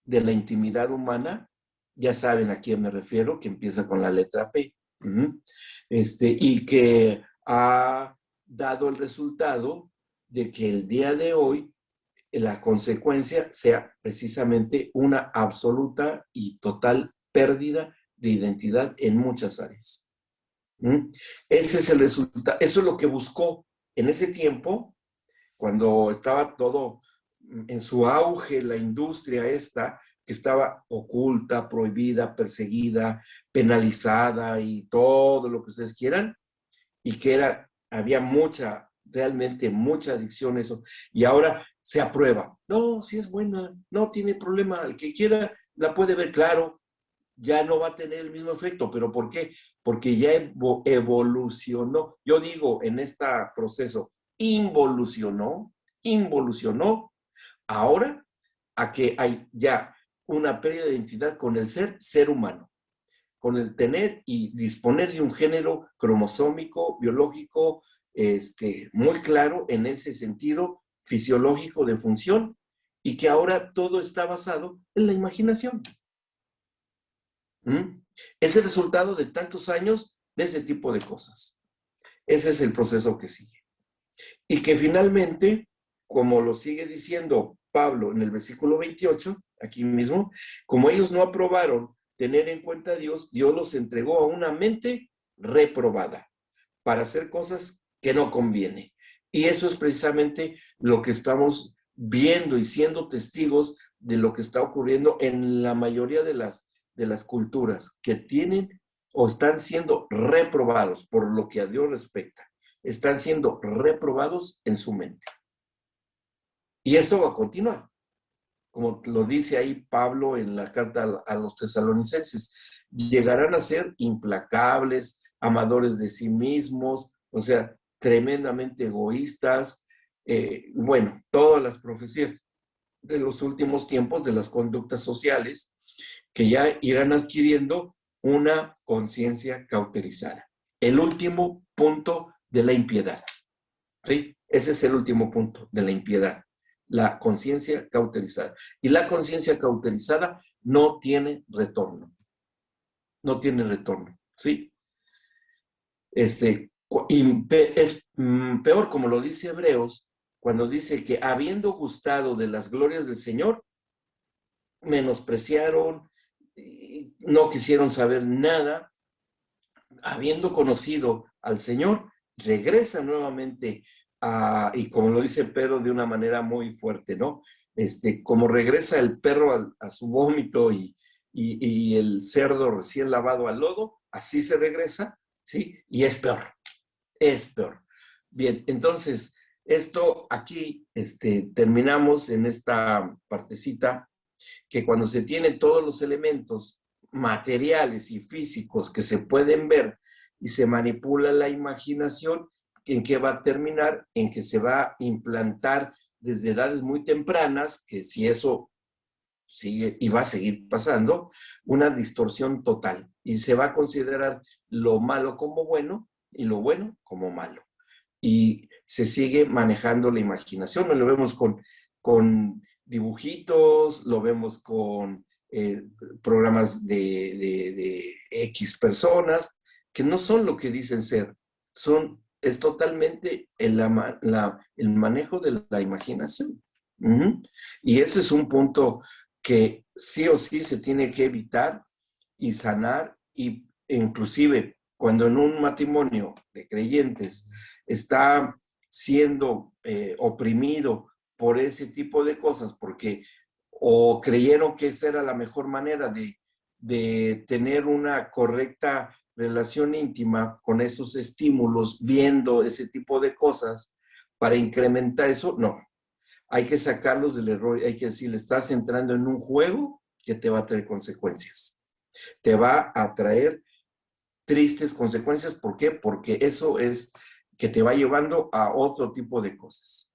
de la intimidad humana. Ya saben a quién me refiero, que empieza con la letra P. Y que ha dado el resultado de que el día de hoy la consecuencia sea precisamente una absoluta y total pérdida de identidad en muchas áreas. Ese es el resultado, eso es lo que buscó en ese tiempo, cuando estaba todo en su auge, la industria esta, que estaba oculta, prohibida, perseguida, penalizada y todo lo que ustedes quieran, y que había realmente mucha adicción a eso, y ahora se aprueba. No, si es buena, no tiene problema, el que quiera la puede ver, claro, ya no va a tener el mismo efecto. ¿Pero por qué? Porque ya evolucionó. Yo digo, en este proceso, involucionó ahora a que hay ya una pérdida de identidad con el ser humano, con el tener y disponer de un género cromosómico, biológico, muy claro en ese sentido fisiológico de función, y que ahora todo está basado en la imaginación. Es el resultado de tantos años de ese tipo de cosas. Ese es el proceso que sigue. Y que finalmente, como lo sigue diciendo Pablo en el versículo 28, aquí mismo, como ellos no aprobaron tener en cuenta a Dios, Dios los entregó a una mente reprobada para hacer cosas que no conviene. Y eso es precisamente lo que estamos viendo y siendo testigos de lo que está ocurriendo en la mayoría de las culturas que tienen o están siendo reprobados por lo que a Dios respecta. Están siendo reprobados en su mente. Y esto va a continuar, como lo dice ahí Pablo en la carta a los tesalonicenses. Llegarán a ser implacables, amadores de sí mismos, o sea, tremendamente egoístas. Bueno, todas las profecías de los últimos tiempos, de las conductas sociales, que ya irán adquiriendo una conciencia cauterizada. El último punto de la impiedad. ¿Sí? Ese es el último punto de la impiedad, la conciencia cauterizada. Y la conciencia cauterizada no tiene retorno. No tiene retorno, ¿sí? Es peor, como lo dice Hebreos, cuando dice que habiendo gustado de las glorias del Señor, menospreciaron, no quisieron saber nada. Habiendo conocido al Señor, regresa nuevamente y como lo dice Pedro de una manera muy fuerte, ¿no? Como regresa el perro a su vómito y el cerdo recién lavado al lodo, así se regresa, ¿sí? Y es peor, es peor. Bien, entonces, esto aquí, terminamos en esta partecita, que cuando se tienen todos los elementos materiales y físicos que se pueden ver y se manipula la imaginación, ¿en qué va a terminar? En que se va a implantar desde edades muy tempranas, que si eso sigue y va a seguir pasando, una distorsión total. Y se va a considerar lo malo como bueno y lo bueno como malo. Y se sigue manejando la imaginación. Lo vemos con dibujitos, lo vemos con programas de X personas, que no son lo que dicen ser, es totalmente el manejo de la imaginación. Y ese es un punto que sí o sí se tiene que evitar y sanar, y inclusive cuando en un matrimonio de creyentes está siendo oprimido por ese tipo de cosas, porque o creyeron que esa era la mejor manera de tener una correcta relación íntima con esos estímulos, viendo ese tipo de cosas, para incrementar eso, no. Hay que sacarlos del error, hay que decirle, estás entrando en un juego que te va a traer consecuencias. Te va a traer tristes consecuencias. ¿Por qué? Porque eso es que te va llevando a otro tipo de cosas.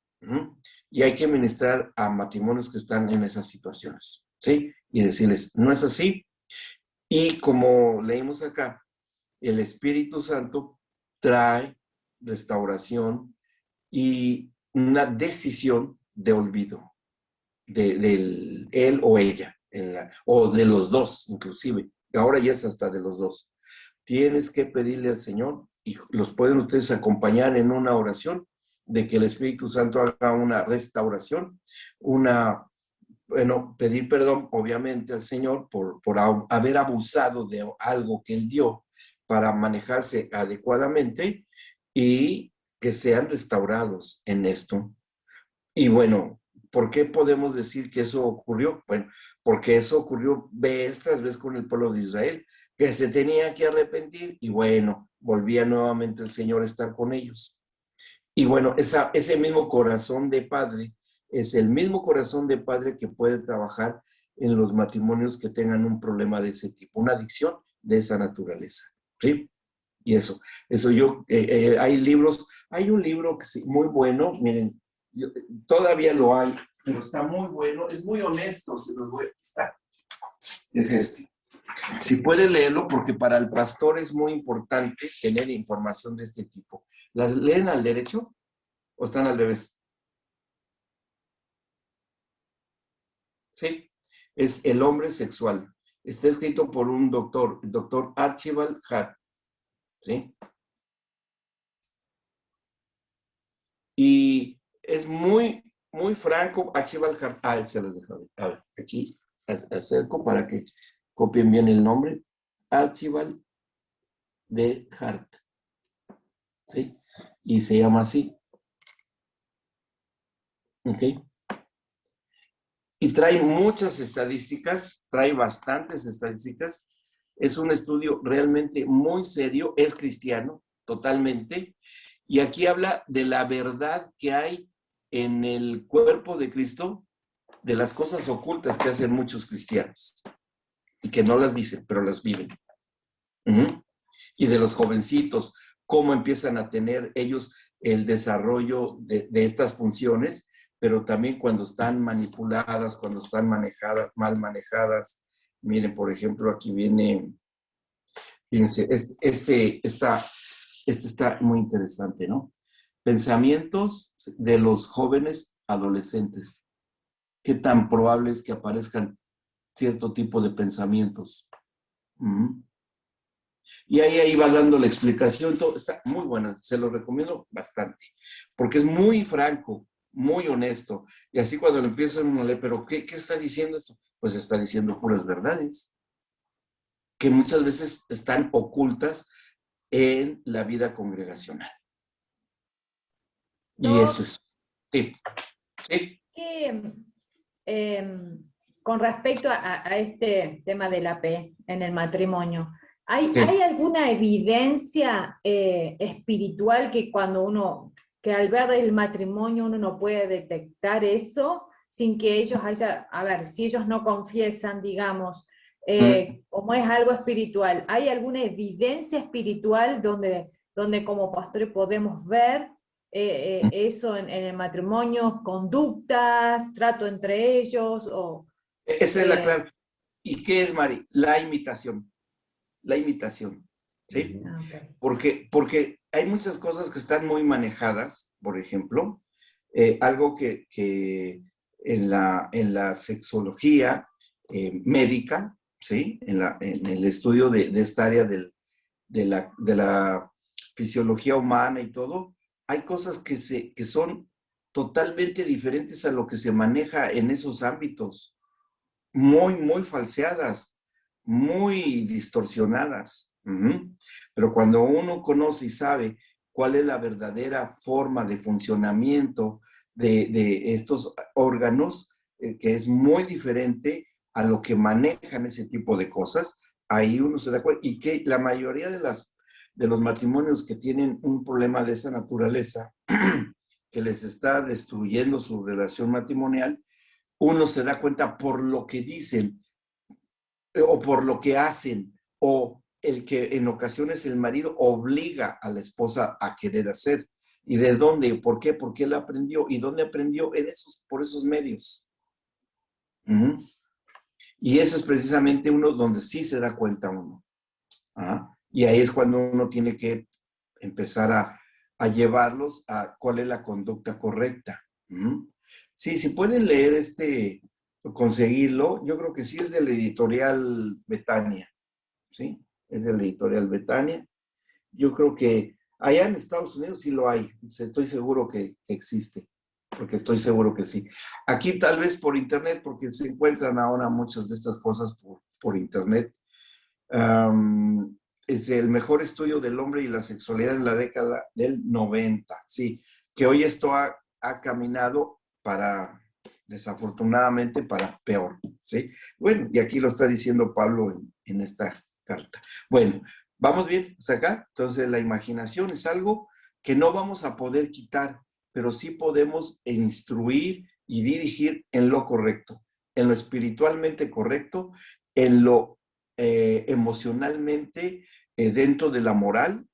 Y hay que ministrar a matrimonios que están en esas situaciones, ¿sí? Y decirles, no es así. Y como leímos acá, el Espíritu Santo trae restauración y una decisión de olvido de él o ella, o de los dos inclusive. Ahora ya es hasta de los dos. Tienes que pedirle al Señor, y los pueden ustedes acompañar en una oración, de que el Espíritu Santo haga una restauración, pedir perdón, obviamente, al Señor por haber abusado de algo que Él dio para manejarse adecuadamente, y que sean restaurados en esto. Y bueno, ¿por qué podemos decir que eso ocurrió? Bueno, porque eso ocurrió vez tras vez con el pueblo de Israel, que se tenía que arrepentir, y bueno, volvía nuevamente el Señor a estar con ellos. Y bueno, ese mismo corazón de padre es el mismo corazón de padre que puede trabajar en los matrimonios que tengan un problema de ese tipo, una adicción de esa naturaleza. ¿Sí? Y hay libros, hay un libro que sí, muy bueno, miren, todavía lo hay, pero está muy bueno, es muy honesto, se los voy a prestar. Es este. Si puede leerlo, porque para el pastor es muy importante tener información de este tipo. ¿Las leen al derecho o están al revés? Sí, es El hombre sexual. Está escrito por un doctor, el doctor Archibald Hart. ¿Sí? Y es muy, muy franco. Archibald Hart. Ah, él se los deja ver. A ver, aquí acerco para que copien bien el nombre. Archibald de Hart. ¿Sí? Y se llama así. ¿Ok? Y trae muchas estadísticas, trae bastantes estadísticas. Es un estudio realmente muy serio, es cristiano, totalmente. Y aquí habla de la verdad que hay en el cuerpo de Cristo, de las cosas ocultas que hacen muchos cristianos y que no las dicen, pero las viven. Y de los jovencitos, cómo empiezan a tener ellos el desarrollo de estas funciones, pero también cuando están manipuladas, cuando están manejadas, mal manejadas. Miren, por ejemplo, aquí viene, fíjense, este está muy interesante, ¿no? Pensamientos de los jóvenes adolescentes. ¿Qué tan probable es que aparezcan cierto tipo de pensamientos? Y ahí va dando la explicación, todo está muy buena, se lo recomiendo bastante, porque es muy franco, muy honesto, y así cuando lo empiezan a leer, pero ¿qué está diciendo esto? Pues está diciendo puras verdades, que muchas veces están ocultas en la vida congregacional. Y eso es, sí, sí. Que, con respecto a este tema de la fe en el matrimonio, ¿hay alguna evidencia espiritual que que al ver el matrimonio uno no puede detectar eso sin que ellos si ellos no confiesan, digamos, como es algo espiritual, ¿hay alguna evidencia espiritual donde como pastores podemos ver eso en el matrimonio, conductas, trato entre ellos? Esa es la clave. ¿Y qué es, Mari? La imitación. La imitación, ¿sí? Okay. Porque hay muchas cosas que están muy manejadas, por ejemplo, algo que en la sexología médica, ¿sí? En el estudio de esta área de la fisiología humana y todo, hay cosas que son totalmente diferentes a lo que se maneja en esos ámbitos, muy, muy falseadas, muy distorsionadas. Ujú. Pero cuando uno conoce y sabe cuál es la verdadera forma de funcionamiento de estos órganos, que es muy diferente a lo que manejan ese tipo de cosas, ahí uno se da cuenta. Y que la mayoría de los matrimonios que tienen un problema de esa naturaleza, que les está destruyendo su relación matrimonial, uno se da cuenta por lo que dicen, o por lo que hacen, o el que en ocasiones el marido obliga a la esposa a querer hacer. ¿Y de dónde? ¿Por qué? ¿Por qué él aprendió? ¿Y dónde aprendió? Por esos medios. Uh-huh. Y eso es precisamente uno donde sí se da cuenta uno. ¿Ah? Y ahí es cuando uno tiene que empezar a llevarlos a cuál es la conducta correcta. ¿Mm? Sí, si pueden leer conseguirlo, yo creo que sí es de la editorial Betania, ¿sí? Es de la editorial Betania. Yo creo que allá en Estados Unidos sí lo hay, estoy seguro que existe, porque estoy seguro que sí. Aquí tal vez por internet, porque se encuentran ahora muchas de estas cosas por internet. Es el mejor estudio del hombre y la sexualidad en la década del 90, sí, que hoy esto ha caminado desafortunadamente, para peor, ¿sí? Bueno, y aquí lo está diciendo Pablo en esta carta. Bueno, ¿vamos bien hasta acá? Entonces, la imaginación es algo que no vamos a poder quitar, pero sí podemos instruir y dirigir en lo correcto, en lo espiritualmente correcto, en lo emocionalmente, dentro de la moral,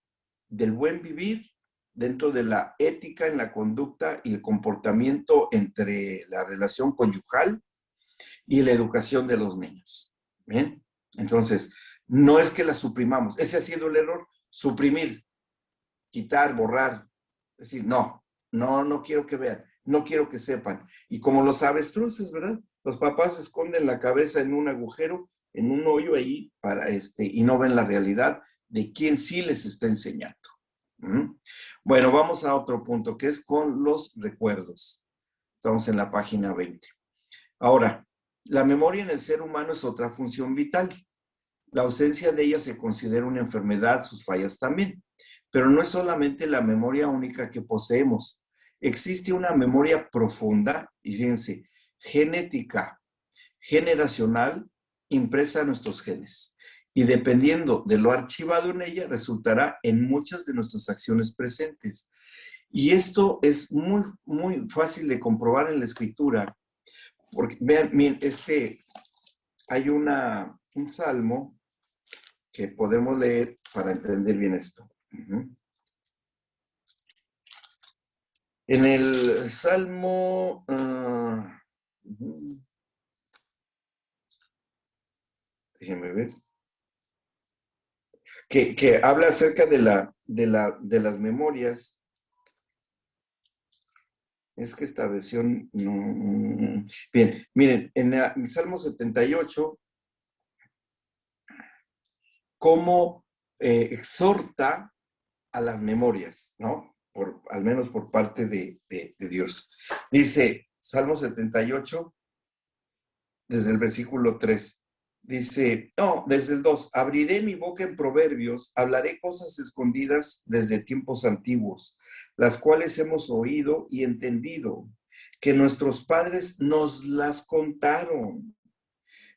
del buen vivir, dentro de la ética en la conducta y el comportamiento entre la relación conyugal y la educación de los niños. ¿Bien? Entonces, no es que la suprimamos. Ese ha sido el error, suprimir, quitar, borrar. Es decir, no quiero que vean, no quiero que sepan. Y como los avestruces, ¿verdad? Los papás esconden la cabeza en un agujero, en un hoyo ahí, y no ven la realidad de quién sí les está enseñando. ¿Mm? Bueno, vamos a otro punto, que es con los recuerdos. Estamos en la página 20. Ahora, la memoria en el ser humano es otra función vital. La ausencia de ella se considera una enfermedad, sus fallas también. Pero no es solamente la memoria única que poseemos. Existe una memoria profunda, y fíjense, genética, generacional, impresa en nuestros genes. Y dependiendo de lo archivado en ella, resultará en muchas de nuestras acciones presentes. Y esto es muy, muy fácil de comprobar en la escritura, porque vean, hay un salmo que podemos leer para entender bien esto. Uh-huh. En el Salmo, déjenme ver, que habla acerca de las memorias. Es que esta versión no. Bien, miren, en el Salmo 78, cómo exhorta a las memorias, ¿no? Al menos por parte de Dios. Dice, Salmo 78, desde el versículo 3, dice, no, desde el 2, abriré mi boca en proverbios, hablaré cosas escondidas desde tiempos antiguos, las cuales hemos oído y entendido, que nuestros padres nos las contaron.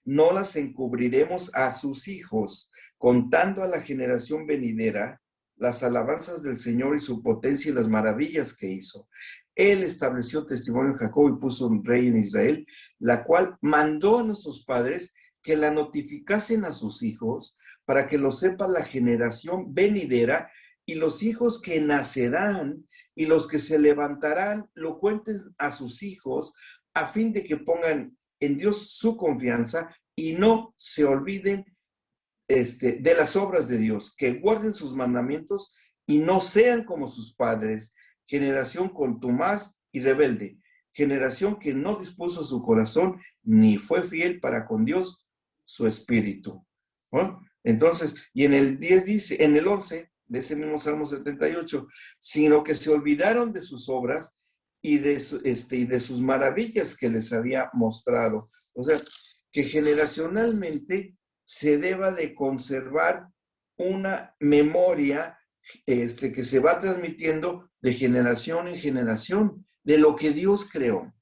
No las encubriremos a sus hijos, contando a la generación venidera las alabanzas del Señor y su potencia y las maravillas que hizo. Él estableció testimonio en Jacob y puso un rey en Israel, la cual mandó a nuestros padres que la notificasen a sus hijos para que lo sepa la generación venidera y los hijos que nacerán y los que se levantarán lo cuenten a sus hijos a fin de que pongan en Dios su confianza y no se olviden de las obras de Dios, que guarden sus mandamientos y no sean como sus padres, generación contumaz y rebelde, generación que no dispuso su corazón ni fue fiel para con Dios su espíritu. ¿No? Entonces, y en el 10 dice, en el 11 de ese mismo Salmo 78, sino que se olvidaron de sus obras y de sus maravillas que les había mostrado. O sea, que generacionalmente se deba de conservar una memoria que se va transmitiendo de generación en generación de lo que Dios creó.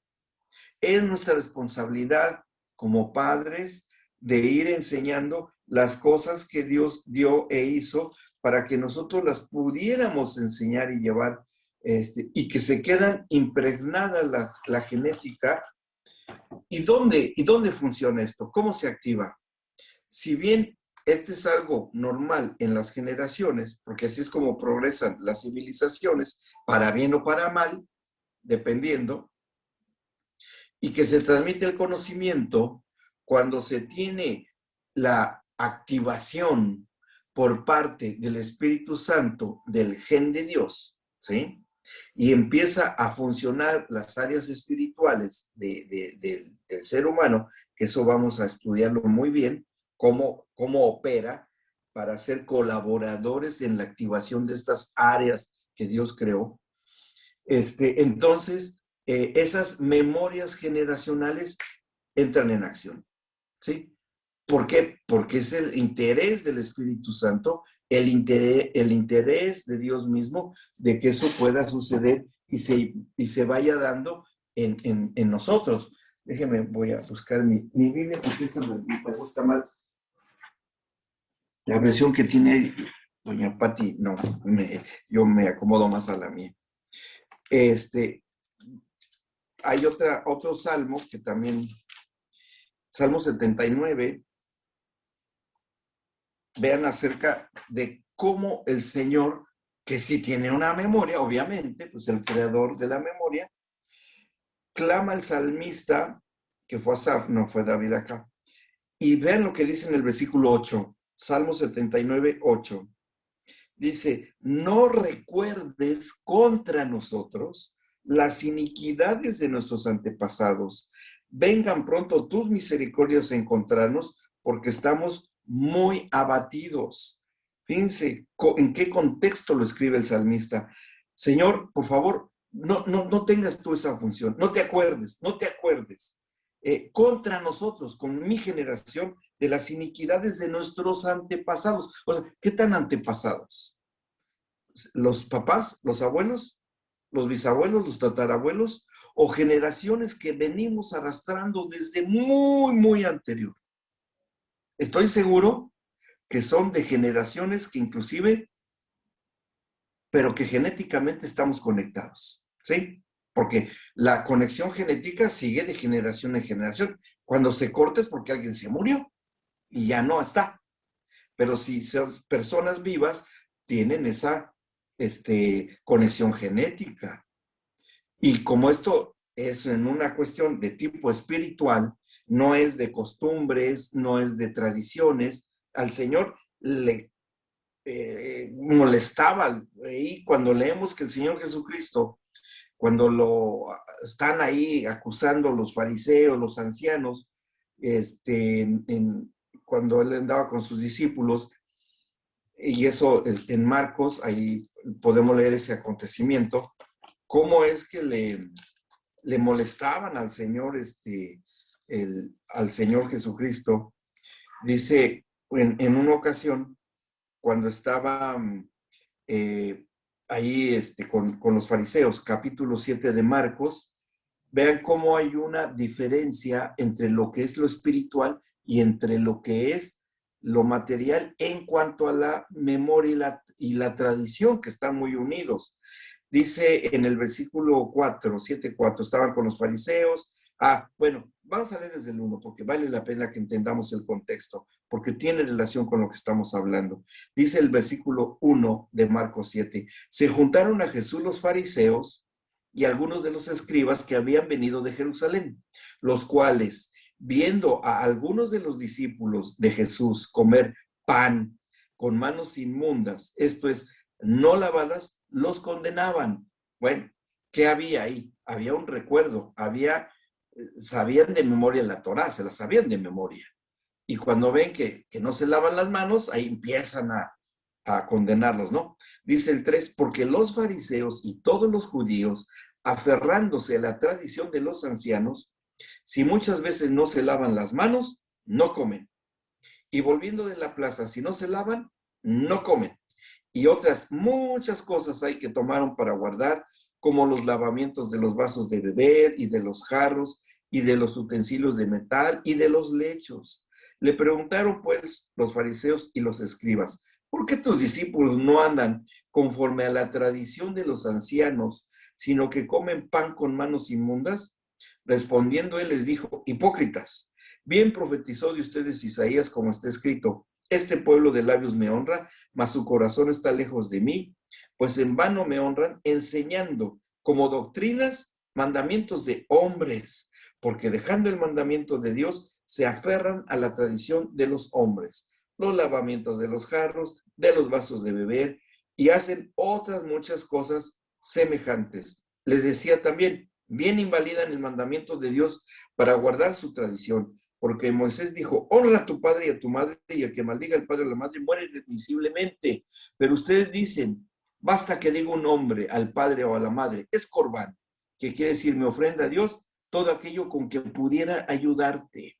Es nuestra responsabilidad como padres de ir enseñando las cosas que Dios dio e hizo para que nosotros las pudiéramos enseñar y llevar, y que se quedan impregnadas la genética. ¿Y dónde funciona esto? ¿Cómo se activa? Si bien este es algo normal en las generaciones, porque así es como progresan las civilizaciones, para bien o para mal, dependiendo, y que se transmite el conocimiento cuando se tiene la activación por parte del Espíritu Santo del gen de Dios, ¿sí? Y empieza a funcionar las áreas espirituales del ser humano, que eso vamos a estudiarlo muy bien, cómo opera para ser colaboradores en la activación de estas áreas que Dios creó. Entonces, esas memorias generacionales entran en acción, ¿sí? ¿Por qué? Porque es el interés del Espíritu Santo, el interés de Dios mismo de que eso pueda suceder y se vaya dando en nosotros. Déjeme, voy a buscar mi Biblia, porque esta me gusta más. La versión que tiene doña Pati, no, yo me acomodo más a la mía. Hay otro salmo que también, Salmo 79, vean acerca de cómo el Señor, que sí tiene una memoria, obviamente, pues el creador de la memoria, clama al salmista, que fue Asaf, no fue David acá, y vean lo que dice en el versículo 8, Salmo 79, 8. Dice, no recuerdes contra nosotros las iniquidades de nuestros antepasados. Vengan pronto tus misericordias a encontrarnos, porque estamos muy abatidos. Fíjense en qué contexto lo escribe el salmista. Señor, por favor, no tengas tú esa función. No te acuerdes. Contra nosotros, con mi generación, de las iniquidades de nuestros antepasados. O sea, ¿qué tan antepasados? ¿Los papás, los abuelos, los bisabuelos, los tatarabuelos, o generaciones que venimos arrastrando desde muy, muy anterior? Estoy seguro que son de generaciones que inclusive, pero que genéticamente estamos conectados, ¿sí? Porque la conexión genética sigue de generación en generación. Cuando se corta es porque alguien se murió y ya no está. Pero si son personas vivas, tienen esa conexión genética. Y como esto es en una cuestión de tipo espiritual, no es de costumbres, no es de tradiciones, al Señor le molestaba. Y cuando leemos que el Señor Jesucristo, cuando lo están ahí acusando los fariseos, los ancianos, cuando él andaba con sus discípulos, y eso en Marcos, ahí podemos leer ese acontecimiento, cómo es que le molestaban al Señor, al Señor Jesucristo. Dice, en una ocasión, cuando estaba ahí con los fariseos, capítulo 7 de Marcos, vean cómo hay una diferencia entre lo que es lo espiritual y entre lo que es lo material en cuanto a la memoria y la tradición, que están muy unidos. Dice en el versículo 4, 7:4, estaban con los fariseos. Bueno, vamos a leer desde el 1, porque vale la pena que entendamos el contexto, porque tiene relación con lo que estamos hablando. Dice el versículo 1 de Marcos 7, se juntaron a Jesús los fariseos y algunos de los escribas que habían venido de Jerusalén, los cuales, viendo a algunos de los discípulos de Jesús comer pan con manos inmundas, esto es, no lavadas, los condenaban. Bueno, ¿qué había ahí? Había un recuerdo, sabían de memoria la Torá, se la sabían de memoria. Y cuando ven que no se lavan las manos, ahí empiezan a condenarlos, ¿no? Dice el 3, porque los fariseos y todos los judíos, aferrándose a la tradición de los ancianos, si muchas veces no se lavan las manos, no comen. Y volviendo de la plaza, si no se lavan, no comen. Y otras muchas cosas hay que tomaron para guardar, como los lavamientos de los vasos de beber y de los jarros y de los utensilios de metal y de los lechos. Le preguntaron pues los fariseos y los escribas, ¿por qué tus discípulos no andan conforme a la tradición de los ancianos, sino que comen pan con manos inmundas? Respondiendo él les dijo, hipócritas, bien profetizó de ustedes Isaías como está escrito, este pueblo de labios me honra, mas su corazón está lejos de mí, pues en vano me honran, enseñando como doctrinas mandamientos de hombres, porque dejando el mandamiento de Dios, se aferran a la tradición de los hombres, los lavamientos de los jarros, de los vasos de beber, y hacen otras muchas cosas semejantes. Les decía también, bien invalidan el mandamiento de Dios para guardar su tradición, porque Moisés dijo, honra a tu padre y a tu madre, y el que maldiga al padre o a la madre muere irremisiblemente. Pero ustedes dicen, basta que diga un hombre al padre o a la madre, es corbán, que quiere decir, me ofrenda a Dios todo aquello con que pudiera ayudarte.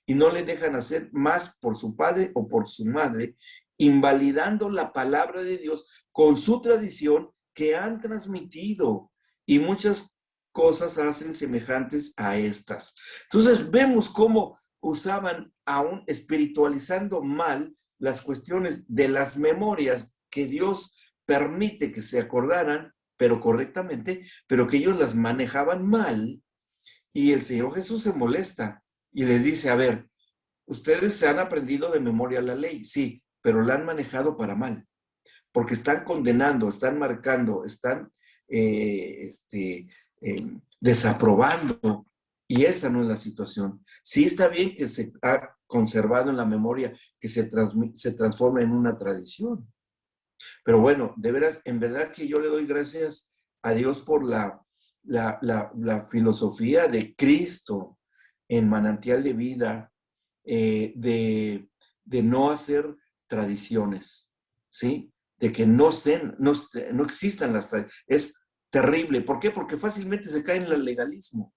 Y no le dejan hacer más por su padre o por su madre, invalidando la palabra de Dios con su tradición que han transmitido. Y muchas cosas hacen semejantes a estas. Entonces vemos cómo usaban aún espiritualizando mal las cuestiones de las memorias que Dios permite que se acordaran, pero correctamente, pero que ellos las manejaban mal. Y el Señor Jesús se molesta y les dice, a ver, ustedes se han aprendido de memoria la ley, sí, pero la han manejado para mal, porque están condenando, están marcando, están desaprobando, y esa no es la situación. Sí está bien que se ha conservado en la memoria, que se transforma en una tradición, pero bueno, de veras, en verdad que yo le doy gracias a Dios por la filosofía de Cristo en Manantial de Vida, de no hacer tradiciones, ¿sí? De que no existan las tradiciones. Es terrible. ¿Por qué? Porque fácilmente se cae en el legalismo.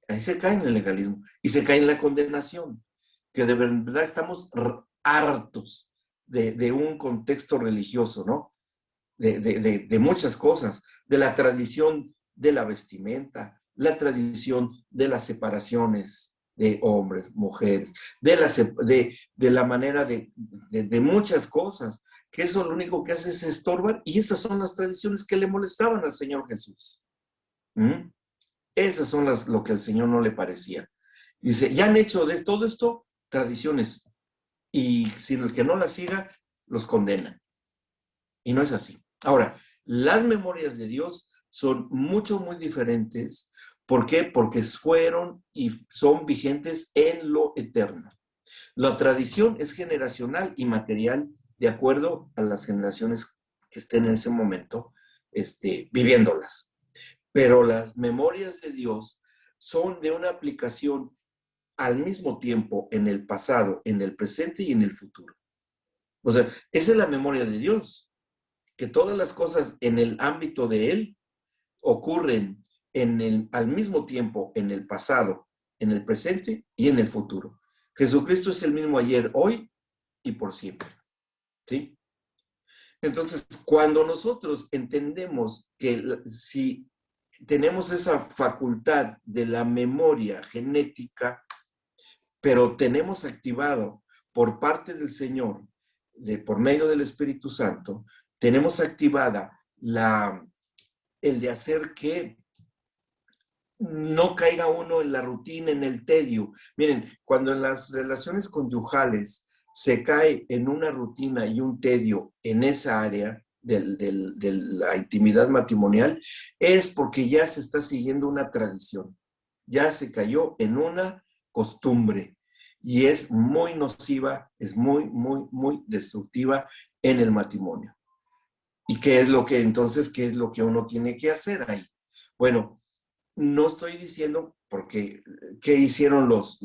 Ahí se cae en el legalismo y se cae en la condenación, que de verdad estamos hartos de un contexto religioso, ¿no? De muchas cosas, de la tradición de la vestimenta, la tradición de las separaciones de hombres, mujeres, de la manera de muchas cosas, que eso lo único que hace es estorbar, y esas son las tradiciones que le molestaban al Señor Jesús. ¿Mm? Esas son lo que al Señor no le parecía. Dice, ya han hecho de todo esto tradiciones, y si el que no las siga, los condenan. Y no es así. Ahora, las memorias de Dios son muy diferentes. ¿Por qué? Porque fueron y son vigentes en lo eterno. La tradición es generacional y material de acuerdo a las generaciones que estén en ese momento viviéndolas. Pero las memorias de Dios son de una aplicación al mismo tiempo en el pasado, en el presente y en el futuro. O sea, esa es la memoria de Dios, que todas las cosas en el ámbito de Él ocurren al mismo tiempo en el pasado, en el presente y en el futuro. Jesucristo es el mismo ayer, hoy y por siempre. ¿Sí? Entonces, cuando nosotros entendemos que si tenemos esa facultad de la memoria genética, pero tenemos activado por parte del Señor, por medio del Espíritu Santo, tenemos activada el de hacer que no caiga uno en la rutina, en el tedio. Miren, cuando en las relaciones conyugales se cae en una rutina y un tedio en esa área de la intimidad matrimonial, es porque ya se está siguiendo una tradición, ya se cayó en una costumbre y es muy nociva, es muy destructiva en el matrimonio. ¿Y qué es lo que entonces, qué es lo que uno tiene que hacer ahí? Bueno, no estoy diciendo porque qué hicieron los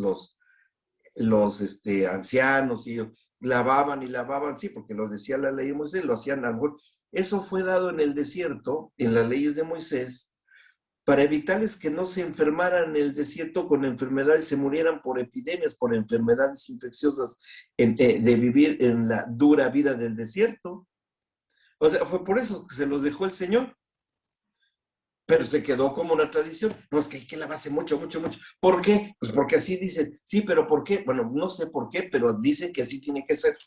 ancianos y lavaban y lavaban, sí, porque lo decía la ley de Moisés, lo hacían algo. Eso fue dado en el desierto, en las leyes de Moisés, para evitarles que no se enfermaran en el desierto con enfermedades, se murieran por epidemias, por enfermedades infecciosas, de vivir en la dura vida del desierto. O sea, fue por eso que se los dejó el Señor. Pero se quedó como una tradición. No, es que hay que lavarse mucho, mucho, mucho. ¿Por qué? Pues porque así dicen. Sí, pero ¿por qué? Bueno, no sé por qué, pero dicen que así tiene que ser.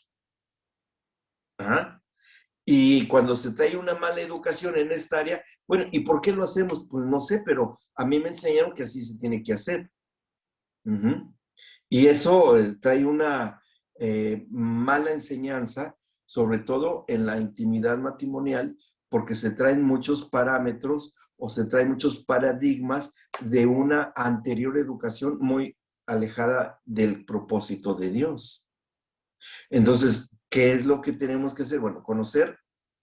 Ajá. Y cuando se trae una mala educación en esta área, bueno, ¿y por qué lo hacemos? Pues no sé, pero a mí me enseñaron que así se tiene que hacer. Uh-huh. Y eso trae una mala enseñanza, sobre todo en la intimidad matrimonial, porque se traen muchos parámetros o se traen muchos paradigmas de una anterior educación muy alejada del propósito de Dios. Entonces, ¿qué es lo que tenemos que hacer? Bueno, conocer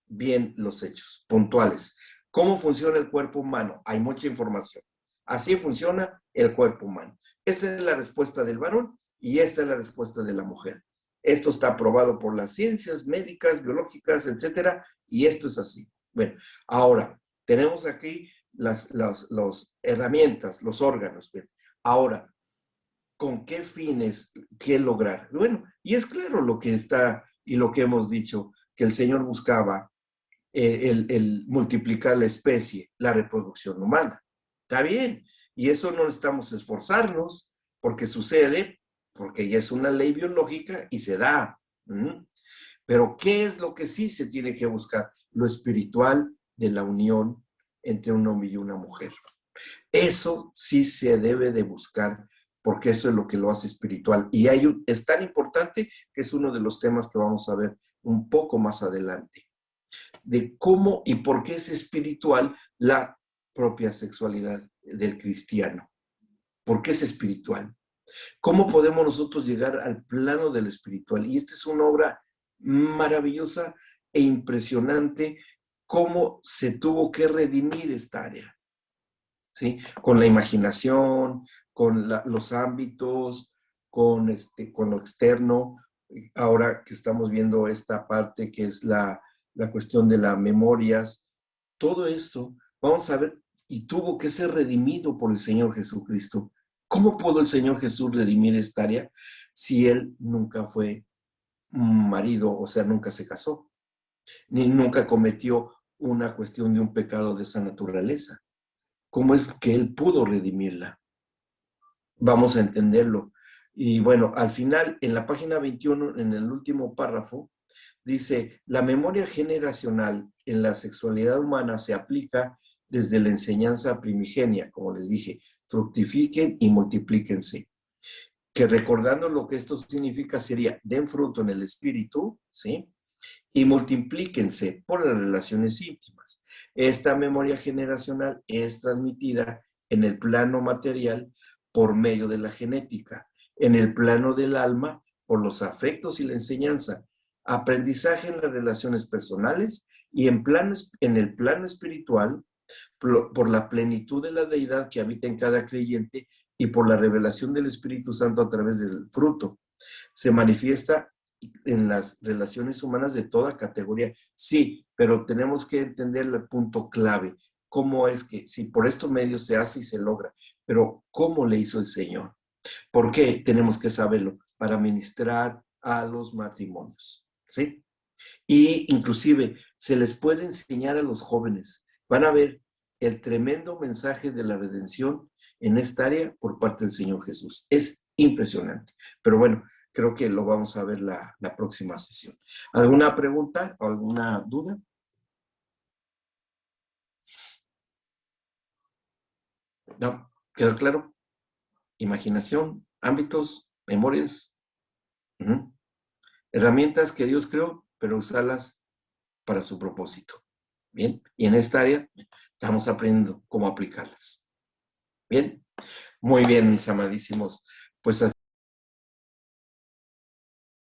bien los hechos puntuales. ¿Cómo funciona el cuerpo humano? Hay mucha información. Así funciona el cuerpo humano. Esta es la respuesta del varón y esta es la respuesta de la mujer. Esto está aprobado por las ciencias médicas, biológicas, etcétera, y esto es así. Bueno, ahora tenemos aquí las herramientas, los órganos. Bien. Ahora, ¿con qué fines? ¿Qué lograr? Bueno, y es claro lo que está y lo que hemos dicho, que el Señor buscaba el multiplicar la especie, la reproducción humana. Está bien, y eso no necesitamos esforzarnos, porque sucede, porque ya es una ley biológica y se da. Pero ¿qué es lo que sí se tiene que buscar? Lo espiritual de la unión entre un hombre y una mujer. Eso sí se debe de buscar, porque eso es lo que lo hace espiritual. Y es tan importante que es uno de los temas que vamos a ver un poco más adelante, de cómo y por qué es espiritual la propia sexualidad del cristiano. ¿Por qué es espiritual? ¿Cómo podemos nosotros llegar al plano del espiritual? Y esta es una obra maravillosa e impresionante, cómo se tuvo que redimir esta área. ¿Sí? Con la imaginación, con los ámbitos, con lo externo. Ahora que estamos viendo esta parte que es la cuestión de las memorias, todo esto, vamos a ver, y tuvo que ser redimido por el Señor Jesucristo. ¿Cómo pudo el Señor Jesús redimir esta área si Él nunca fue marido, o sea, nunca se casó, ni nunca cometió una cuestión de un pecado de esa naturaleza? ¿Cómo es que Él pudo redimirla? Vamos a entenderlo. Y bueno, al final, en la página 21, en el último párrafo, dice, la memoria generacional en la sexualidad humana se aplica desde la enseñanza primigenia, como les dije, fructifiquen y multiplíquense. Que recordando lo que esto significa sería, den fruto en el espíritu, ¿sí? Y multiplíquense por las relaciones íntimas. Esta memoria generacional es transmitida en el plano material por medio de la genética, en el plano del alma por los afectos y la enseñanza, aprendizaje en las relaciones personales y en el plano espiritual por la plenitud de la deidad que habita en cada creyente y por la revelación del Espíritu Santo a través del fruto. Se manifiesta en las relaciones humanas de toda categoría. Sí, pero tenemos que entender el punto clave. ¿Cómo es que, si por estos medios se hace y se logra, pero cómo le hizo el Señor? ¿Por qué tenemos que saberlo? Para ministrar a los matrimonios, ¿sí? Y inclusive se les puede enseñar a los jóvenes. Van a ver el tremendo mensaje de la redención en esta área por parte del Señor Jesús. Es impresionante. Pero bueno, creo que lo vamos a ver la próxima sesión. ¿Alguna pregunta o alguna duda? No, ¿quedó claro? Imaginación, ámbitos, memorias, herramientas que Dios creó, pero usarlas para su propósito. Bien, y en esta área estamos aprendiendo cómo aplicarlas. Bien, muy bien, mis amadísimos. Pues